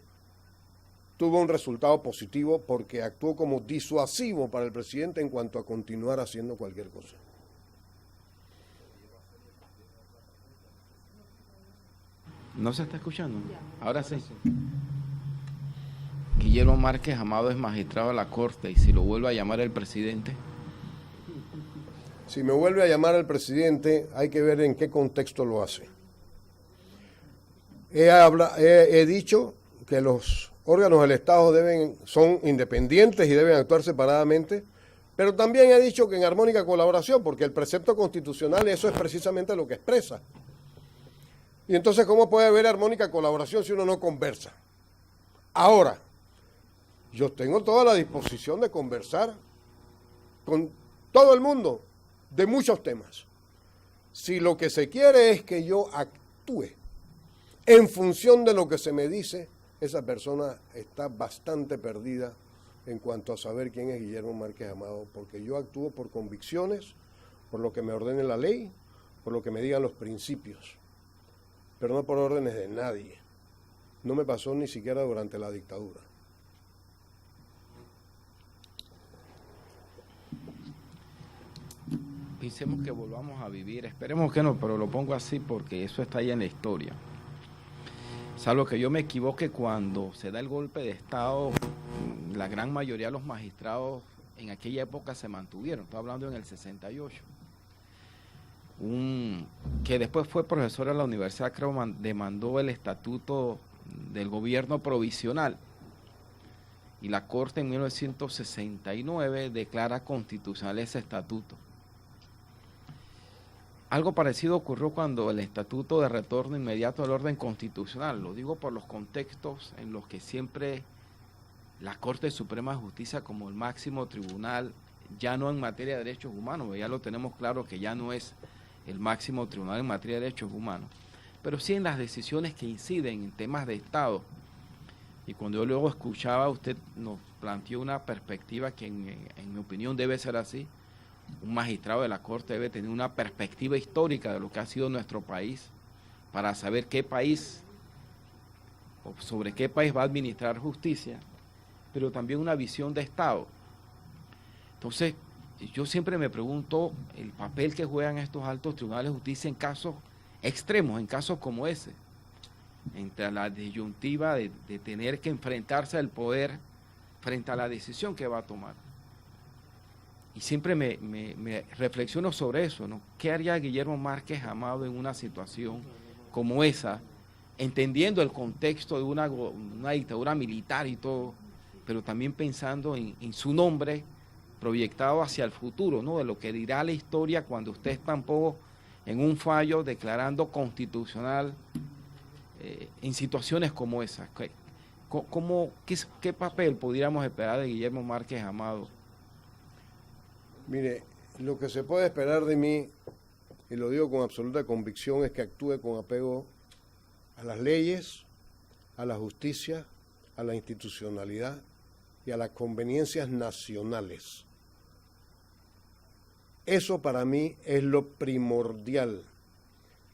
tuvo un resultado positivo porque actuó como disuasivo para el presidente en cuanto a continuar haciendo cualquier cosa. ¿No se está escuchando? Ahora sí. Guillermo Márquez Amado es magistrado de la Corte y si lo vuelve a llamar el presidente. Si me vuelve a llamar el presidente, hay que ver en qué contexto lo hace. He dicho que los órganos del Estado son independientes y deben actuar separadamente, pero también he dicho que en armónica colaboración, porque el precepto constitucional eso es precisamente lo que expresa. Y entonces, ¿cómo puede haber armónica colaboración si uno no conversa? Ahora, yo tengo toda la disposición de conversar con todo el mundo de muchos temas. Si lo que se quiere es que yo actúe en función de lo que se me dice, esa persona está bastante perdida en cuanto a saber quién es Guillermo Márquez Amado, porque yo actúo por convicciones, por lo que me ordene la ley, por lo que me digan los principios, pero no por órdenes de nadie. No me pasó ni siquiera durante la dictadura. Pensemos que volvamos a vivir, esperemos que no, pero lo pongo así porque eso está ahí en la historia. Salvo que yo me equivoque, cuando se da el golpe de Estado, la gran mayoría de los magistrados en aquella época se mantuvieron, estoy hablando en el 68. Que después fue profesor de la universidad, creo, demandó el estatuto del gobierno provisional y la Corte en 1969 declara constitucional ese estatuto. Algo parecido ocurrió cuando el Estatuto de Retorno Inmediato del Orden Constitucional, lo digo por los contextos en los que siempre la Corte Suprema de Justicia como el máximo tribunal, ya no en materia de derechos humanos, ya lo tenemos claro que ya no es el máximo tribunal en materia de derechos humanos, pero sí en las decisiones que inciden en temas de Estado. Y cuando yo luego escuchaba, usted nos planteó una perspectiva que en mi opinión debe ser así. Un magistrado de la Corte debe tener una perspectiva histórica de lo que ha sido nuestro país para saber qué país o sobre qué país va a administrar justicia, pero también una visión de Estado. Entonces, yo siempre me pregunto el papel que juegan estos altos tribunales de justicia en casos extremos, en casos como ese, entre la disyuntiva de tener que enfrentarse al poder frente a la decisión que va a tomar. Y siempre me reflexiono sobre eso, ¿no? ¿Qué haría Guillermo Márquez Amado en una situación como esa, entendiendo el contexto de una dictadura militar y todo, pero también pensando en su nombre proyectado hacia el futuro, ¿no? De lo que dirá la historia cuando usted estampó en un fallo declarando constitucional en situaciones como esa? ¿Qué papel pudiéramos esperar de Guillermo Márquez Amado? Mire, lo que se puede esperar de mí, y lo digo con absoluta convicción, es que actúe con apego a las leyes, a la justicia, a la institucionalidad y a las conveniencias nacionales. Eso para mí es lo primordial.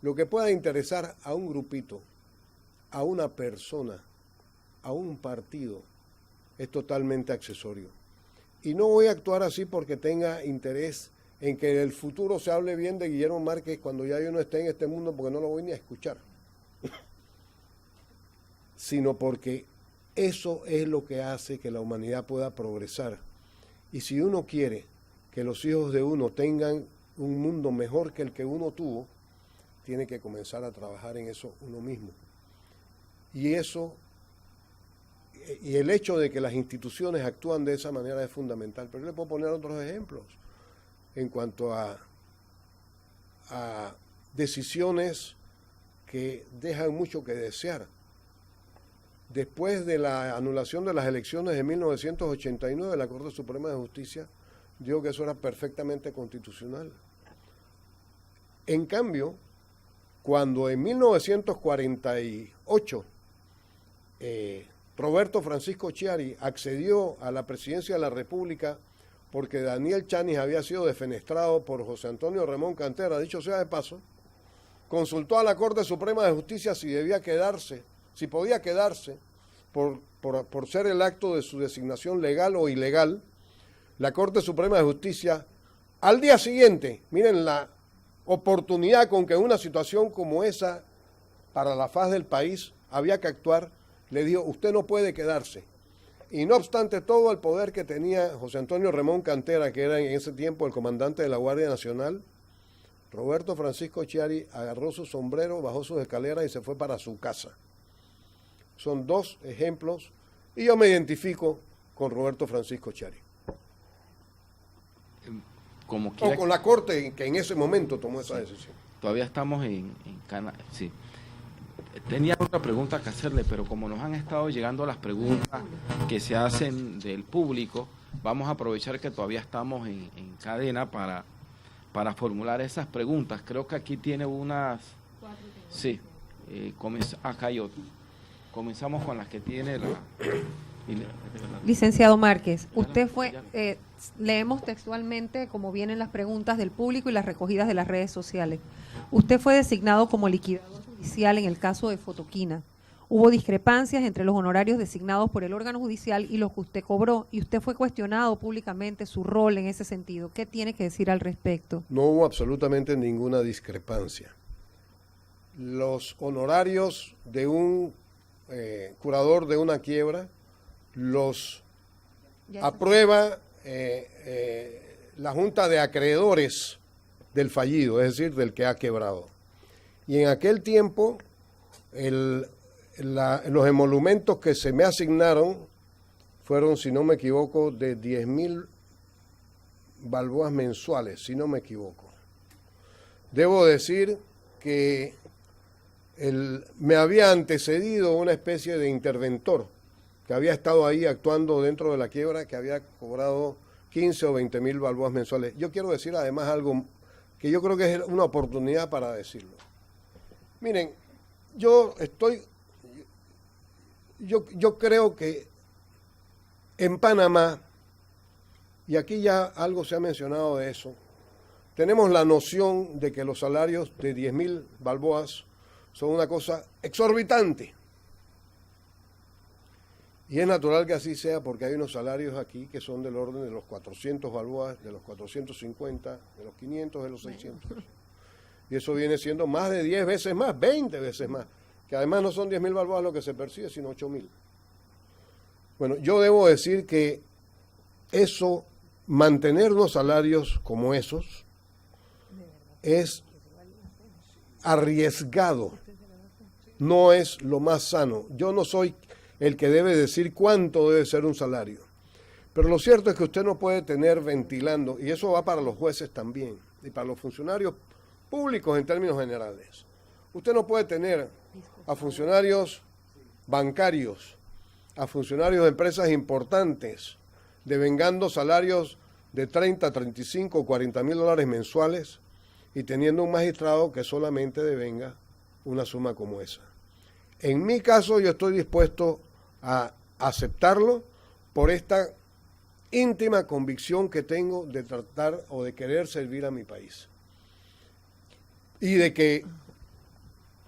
Lo que pueda interesar a un grupito, a una persona, a un partido, es totalmente accesorio. Y no voy a actuar así porque tenga interés en que en el futuro se hable bien de Guillermo Márquez cuando ya yo no esté en este mundo, porque no lo voy ni a escuchar. Sino porque eso es lo que hace que la humanidad pueda progresar. Y si uno quiere que los hijos de uno tengan un mundo mejor que el que uno tuvo, tiene que comenzar a trabajar en eso uno mismo. Y el hecho de que las instituciones actúan de esa manera es fundamental. Pero yo le puedo poner otros ejemplos en cuanto a decisiones que dejan mucho que desear. Después de la anulación de las elecciones de 1989, la Corte Suprema de Justicia dijo que eso era perfectamente constitucional. En cambio, cuando en 1948 Roberto Francisco Chiari accedió a la presidencia de la República porque Daniel Chanis había sido defenestrado por José Antonio Remón Cantera, dicho sea de paso, consultó a la Corte Suprema de Justicia si debía quedarse, si podía quedarse por ser el acto de su designación legal o ilegal. La Corte Suprema de Justicia, al día siguiente, miren la oportunidad con que una situación como esa, para la faz del país, había que actuar, le dijo, usted no puede quedarse. Y no obstante todo el poder que tenía José Antonio Remón Cantera, que era en ese tiempo el comandante de la Guardia Nacional, Roberto Francisco Chiari agarró su sombrero, bajó sus escaleras y se fue para su casa. Son dos ejemplos y yo me identifico con Roberto Francisco Chiari. Como O con la Corte que en ese momento tomó esa decisión. Todavía estamos en Canadá, sí. Tenía otra pregunta que hacerle, pero como nos han estado llegando las preguntas que se hacen del público, vamos a aprovechar que todavía estamos en cadena para formular esas preguntas. Creo que aquí tiene unas... Sí, acá hay otra. Comenzamos con las que tiene la... Licenciado Márquez, usted fue, leemos textualmente como vienen las preguntas del público y las recogidas de las redes sociales. Usted fue designado como liquidador judicial en el caso de Fotoquina. Hubo discrepancias entre los honorarios designados por el órgano judicial y los que usted cobró, y usted fue cuestionado públicamente su rol en ese sentido. ¿Qué tiene que decir al respecto? No hubo absolutamente ninguna discrepancia. Los honorarios de un curador de una quiebra los aprueba la Junta de Acreedores del fallido, es decir, del que ha quebrado. Y en aquel tiempo, los emolumentos que se me asignaron fueron, si no me equivoco, de 10.000 balboas mensuales, si no me equivoco. Debo decir que me había antecedido una especie de interventor que había estado ahí actuando dentro de la quiebra, que había cobrado 15 o 20.000 balboas mensuales. Yo quiero decir además algo que yo creo que es una oportunidad para decirlo. Miren, yo creo que en Panamá, y aquí ya algo se ha mencionado de eso, tenemos la noción de que los salarios de 10.000 balboas son una cosa exorbitante. Y es natural que así sea porque hay unos salarios aquí que son del orden de los 400 balboas, de los 450, de los 500, de los 600. Y eso viene siendo más de 10 veces más, 20 veces más. Que además no son 10.000 balboas lo que se percibe, sino 8.000. Bueno, yo debo decir que eso, mantener unos salarios como esos, es arriesgado. No es lo más sano. Yo no soy el que debe decir cuánto debe ser un salario. Pero lo cierto es que usted no puede tener ventilando, y eso va para los jueces también, y para los funcionarios públicos en términos generales. Usted no puede tener a funcionarios bancarios, a funcionarios de empresas importantes, devengando salarios de 30, 35 o 40.000 dólares mensuales y teniendo un magistrado que solamente devenga una suma como esa. En mi caso, yo estoy dispuesto a aceptarlo por esta íntima convicción que tengo de tratar o de querer servir a mi país. Y de que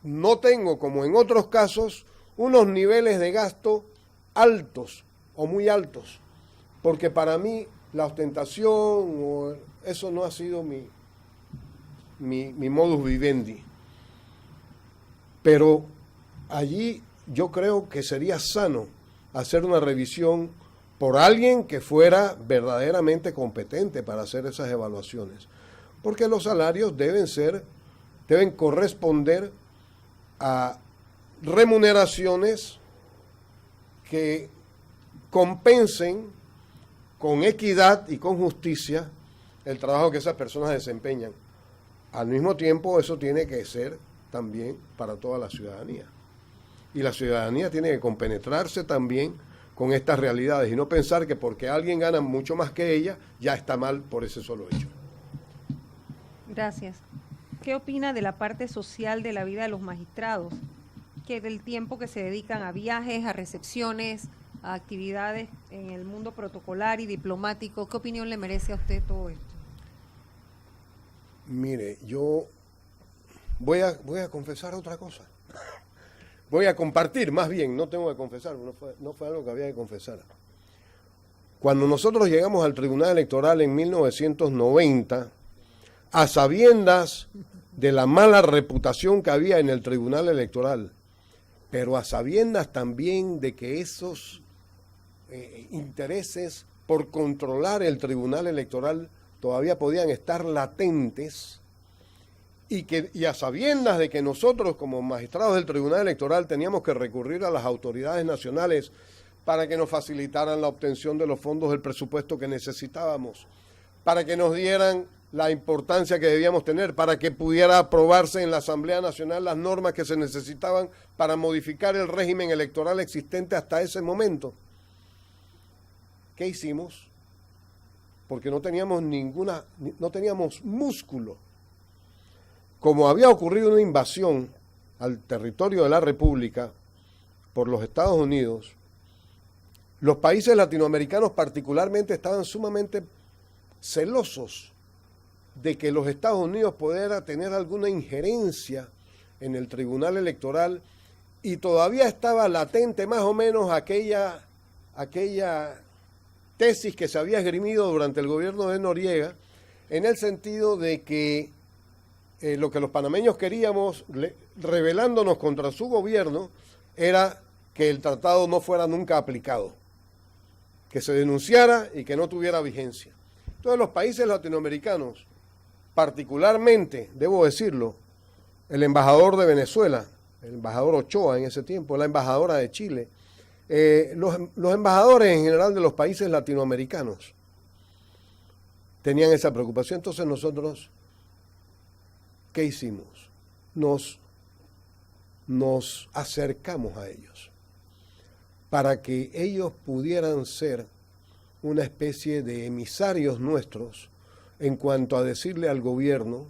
no tengo, como en otros casos, unos niveles de gasto altos o muy altos, porque para mí la ostentación o eso no ha sido mi modus vivendi. Pero allí yo creo que sería sano hacer una revisión por alguien que fuera verdaderamente competente para hacer esas evaluaciones, porque los salarios deben corresponder a remuneraciones que compensen con equidad y con justicia el trabajo que esas personas desempeñan. Al mismo tiempo, eso tiene que ser también para toda la ciudadanía. Y la ciudadanía tiene que compenetrarse también con estas realidades y no pensar que porque alguien gana mucho más que ella, ya está mal por ese solo hecho. Gracias. ¿Qué opina de la parte social de la vida de los magistrados? Que del tiempo que se dedican a viajes, a recepciones, a actividades en el mundo protocolar y diplomático. ¿Qué opinión le merece a usted todo esto? Mire, yo voy a confesar otra cosa. Voy a compartir, más bien, no tengo que confesar, no fue algo que había que confesar. Cuando nosotros llegamos al Tribunal Electoral en 1990, a sabiendas de la mala reputación que había en el Tribunal Electoral, pero a sabiendas también de que esos intereses por controlar el Tribunal Electoral todavía podían estar latentes, y a sabiendas de que nosotros como magistrados del Tribunal Electoral teníamos que recurrir a las autoridades nacionales para que nos facilitaran la obtención de los fondos del presupuesto que necesitábamos, para que nos dieran la importancia que debíamos tener, para que pudiera aprobarse en la Asamblea Nacional las normas que se necesitaban para modificar el régimen electoral existente hasta ese momento. ¿Qué hicimos? Porque no teníamos músculo. Como había ocurrido una invasión al territorio de la República por los Estados Unidos, los países latinoamericanos particularmente estaban sumamente celosos de que los Estados Unidos pudiera tener alguna injerencia en el Tribunal Electoral, y todavía estaba latente más o menos aquella tesis que se había esgrimido durante el gobierno de Noriega, en el sentido de que lo que los panameños queríamos, rebelándonos contra su gobierno, era que el tratado no fuera nunca aplicado, que se denunciara y que no tuviera vigencia. Entonces los países latinoamericanos, particularmente, debo decirlo, el embajador de Venezuela, el embajador Ochoa en ese tiempo, la embajadora de Chile, los embajadores en general de los países latinoamericanos tenían esa preocupación. Entonces nosotros, ¿qué hicimos? Nos acercamos a ellos para que ellos pudieran ser una especie de emisarios nuestros en cuanto a decirle al gobierno: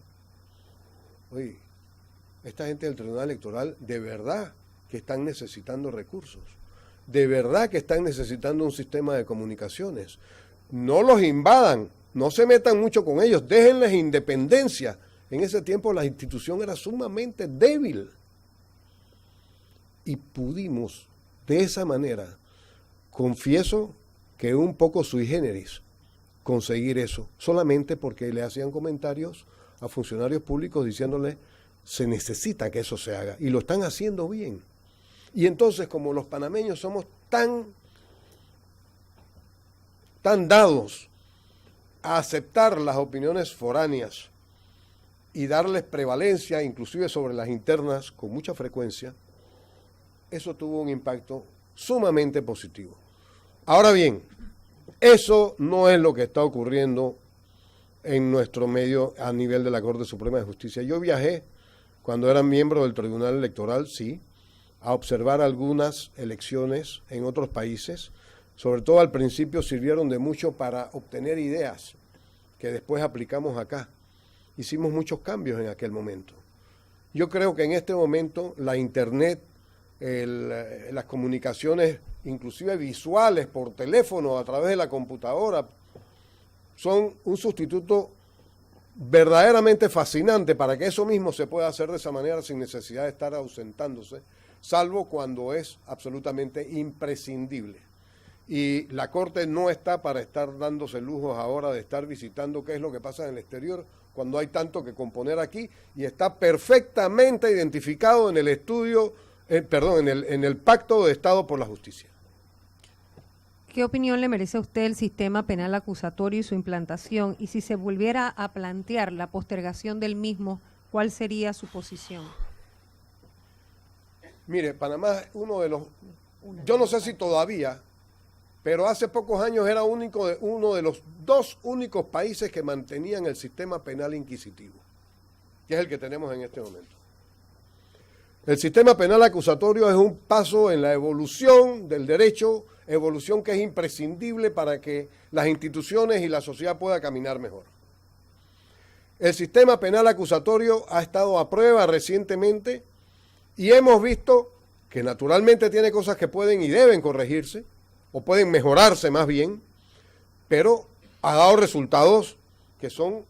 oye, esta gente del Tribunal Electoral de verdad que están necesitando recursos, de verdad que están necesitando un sistema de comunicaciones. No los invadan, no se metan mucho con ellos, déjenles independencia. En ese tiempo la institución era sumamente débil. Y pudimos, de esa manera, confieso que un poco sui generis, conseguir eso, solamente porque le hacían comentarios a funcionarios públicos diciéndole: se necesita que eso se haga, y lo están haciendo bien. Y entonces, como los panameños somos tan dados a aceptar las opiniones foráneas y darles prevalencia, inclusive sobre las internas, con mucha frecuencia, eso tuvo un impacto sumamente positivo. Ahora bien, eso no es lo que está ocurriendo en nuestro medio a nivel de la Corte Suprema de Justicia. Yo viajé, cuando era miembro del Tribunal Electoral, sí, a observar algunas elecciones en otros países. Sobre todo al principio sirvieron de mucho para obtener ideas que después aplicamos acá. Hicimos muchos cambios en aquel momento. Yo creo que en este momento la Internet, las comunicaciones inclusive visuales por teléfono, a través de la computadora, son un sustituto verdaderamente fascinante para que eso mismo se pueda hacer de esa manera sin necesidad de estar ausentándose, salvo cuando es absolutamente imprescindible. Y la Corte no está para estar dándose lujos ahora de estar visitando qué es lo que pasa en el exterior cuando hay tanto que componer aquí, y está perfectamente identificado en el estudio, en el Pacto de Estado por la Justicia. ¿Qué opinión le merece a usted el sistema penal acusatorio y su implantación? Y si se volviera a plantear la postergación del mismo, ¿cuál sería su posición? Mire, Panamá es uno de los, yo no sé si todavía, pero hace pocos años era uno de los 2 únicos países que mantenían el sistema penal inquisitivo, que es el que tenemos en este momento. El sistema penal acusatorio es un paso en la evolución del derecho, evolución que es imprescindible para que las instituciones y la sociedad pueda caminar mejor. El sistema penal acusatorio ha estado a prueba recientemente y hemos visto que naturalmente tiene cosas que pueden y deben corregirse, o pueden mejorarse más bien, pero ha dado resultados que son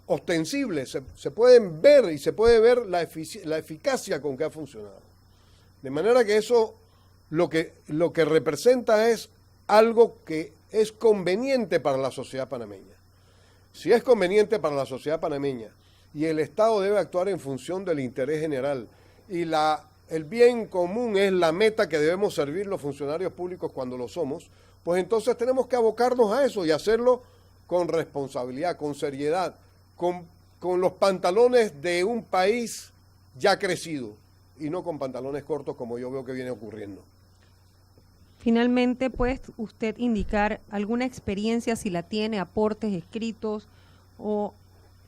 ostensibles, se pueden ver y se puede ver la eficacia con que ha funcionado. De manera que eso lo que representa es algo que es conveniente para la sociedad panameña. Si es conveniente para la sociedad panameña y el Estado debe actuar en función del interés general y el bien común es la meta que debemos servir los funcionarios públicos cuando lo somos, pues entonces tenemos que abocarnos a eso y hacerlo con responsabilidad, con seriedad, con los pantalones de un país ya crecido y no con pantalones cortos como yo veo que viene ocurriendo. Finalmente, ¿puede usted indicar alguna experiencia, si la tiene, aportes escritos o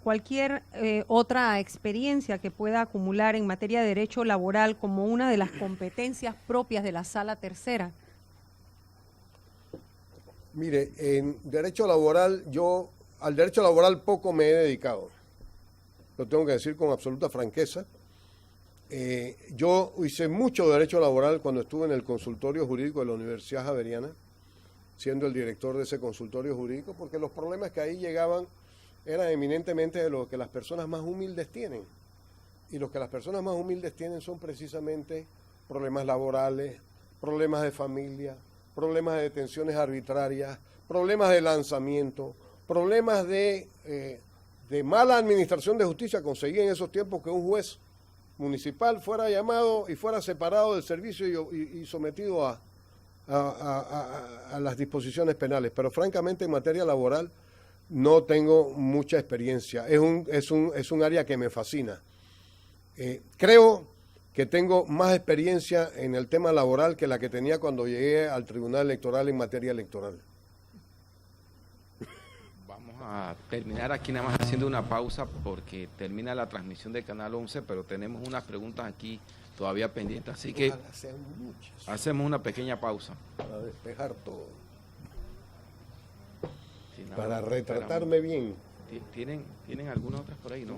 cualquier otra experiencia que pueda acumular en materia de derecho laboral como una de las competencias propias de la Sala Tercera? Mire, en derecho laboral, yo al derecho laboral poco me he dedicado. Lo tengo que decir con absoluta franqueza. Yo hice mucho derecho laboral cuando estuve en el consultorio jurídico de la Universidad Javeriana, siendo el director de ese consultorio jurídico, porque los problemas que ahí llegaban eran eminentemente de lo que las personas más humildes tienen. Y lo que las personas más humildes tienen son precisamente problemas laborales, problemas de familia, problemas de detenciones arbitrarias, problemas de lanzamiento, problemas de mala administración de justicia. Conseguí en esos tiempos que un juez municipal fuera llamado y fuera separado del servicio y sometido a las disposiciones penales. Pero francamente en materia laboral no tengo mucha experiencia. Es un área que me fascina. Creo que tengo más experiencia en el tema laboral que la que tenía cuando llegué al Tribunal Electoral en materia electoral. Vamos a terminar aquí nada más haciendo una pausa porque termina la transmisión del Canal 11, pero tenemos unas preguntas aquí todavía pendientes, así que hacemos una pequeña pausa. Para despejar todo. Sí, nada, para retratarme bien. ¿Tienen algunas otras por ahí, no?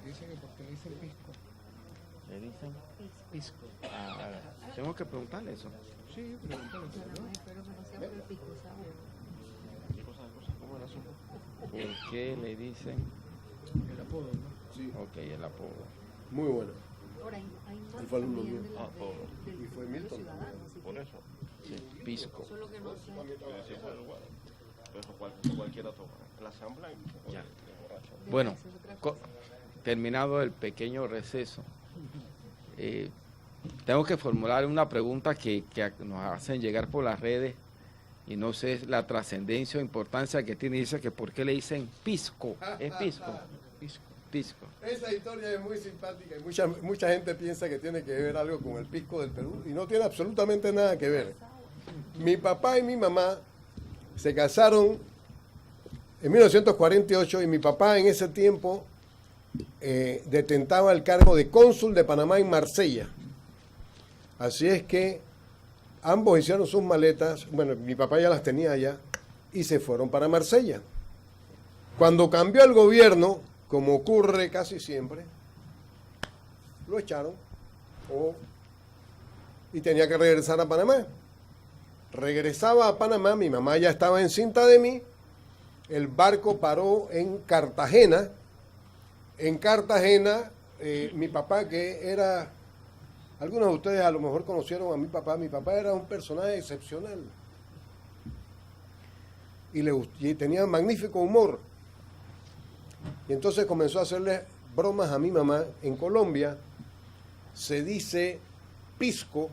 Dice que porque le dicen pisco. ¿Le dicen? Pisco. Tengo que preguntarle eso. Sí, pregúntale. ¿Por qué le dicen? El apodo, ¿no? Sí. Ok, el apodo. Muy bueno. Ahora, Él fue alumno mío. Y fue Milton. Por eso. Sí, pisco. Cualquiera toma. La asamblea. Ya. Bueno, terminado el pequeño receso, tengo que formular una pregunta que nos hacen llegar por las redes y no sé la trascendencia o importancia que tiene. Dice que ¿por qué le dicen pisco? ¿Es pisco? Pisco. Esa historia es muy simpática y mucha gente piensa que tiene que ver algo con el pisco del Perú y no tiene absolutamente nada que ver. Mi papá y mi mamá se casaron en 1948 y mi papá en ese tiempo detentaba el cargo de cónsul de Panamá en Marsella. Así es que ambos hicieron sus maletas, bueno, mi papá ya las tenía allá, y se fueron para Marsella. Cuando cambió el gobierno, como ocurre casi siempre, lo echaron y tenía que regresar a Panamá. regresaba a Panamá, mi mamá ya estaba encinta de mí, el barco paró en Cartagena. En Cartagena, mi papá, que era, algunos de ustedes a lo mejor conocieron a mi papá era un personaje excepcional. Y tenía magnífico humor. Y entonces comenzó a hacerle bromas a mi mamá. En Colombia se dice pisco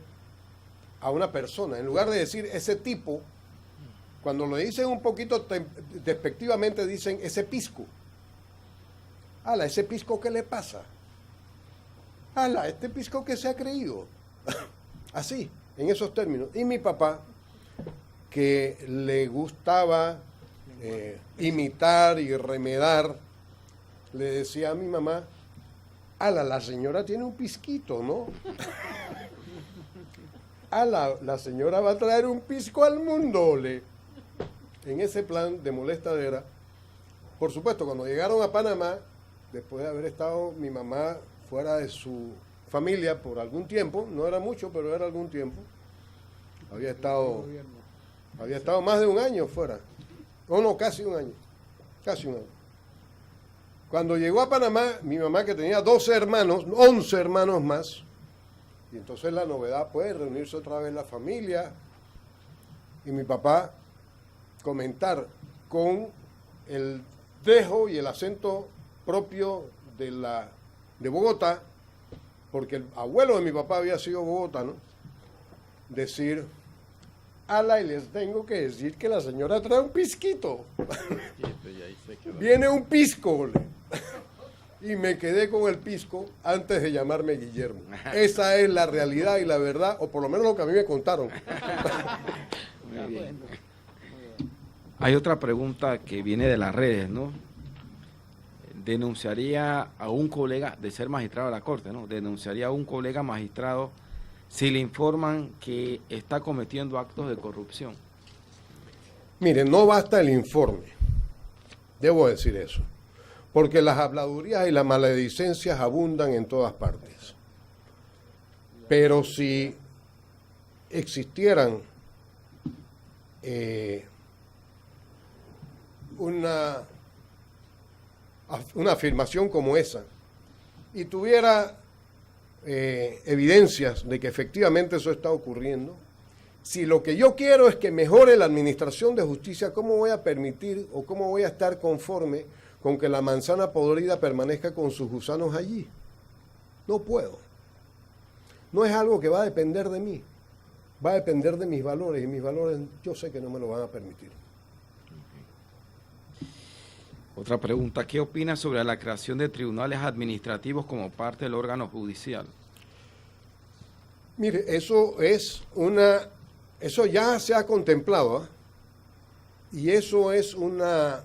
a una persona. En lugar de decir ese tipo, cuando lo dicen un poquito despectivamente, dicen ese pisco. Ala, ese pisco, ¿qué le pasa? Ala, este pisco que se ha creído. Así, en esos términos. Y mi papá, que le gustaba imitar y remedar, le decía a mi mamá, ala, la señora tiene un pisquito, ¿no? Ala, la señora va a traer un pisco al mundo, ole. En ese plan de molestadera. Por supuesto, cuando llegaron a Panamá, después de haber estado mi mamá fuera de su familia por algún tiempo, no era mucho, pero era algún tiempo, había estado más de un año fuera, o no, casi un año. Cuando llegó a Panamá, mi mamá, que tenía 12 hermanos, 11 hermanos más, y entonces la novedad, pues, reunirse otra vez la familia, y mi papá comentar con el dejo y el acento propio de Bogotá, porque el abuelo de mi papá había sido bogotano, decir, ala, y les tengo que decir que la señora trae un pisquito. Viene un pisco. Y me quedé con el pisco antes de llamarme Guillermo. Esa es la realidad y la verdad, o por lo menos lo que a mí me contaron. Muy bien. Hay otra pregunta que viene de las redes, ¿no? Denunciaría a un colega, de ser magistrado de la Corte, ¿no? Denunciaría a un colega magistrado si le informan que está cometiendo actos de corrupción. Mire, no basta el informe, debo decir eso, porque las habladurías y las maledicencias abundan en todas partes. Pero si existieran una afirmación como esa y tuviera evidencias de que efectivamente eso está ocurriendo, si lo que yo quiero es que mejore la administración de justicia, ¿cómo voy a permitir o cómo voy a estar conforme con que la manzana podrida permanezca con sus gusanos allí? No puedo. No es algo que va a depender de mí, va a depender de mis valores, y mis valores yo sé que no me lo van a permitir. Otra pregunta, ¿qué opinas sobre la creación de tribunales administrativos como parte del órgano judicial? Mire, eso ya se ha contemplado, ¿eh? Y eso es una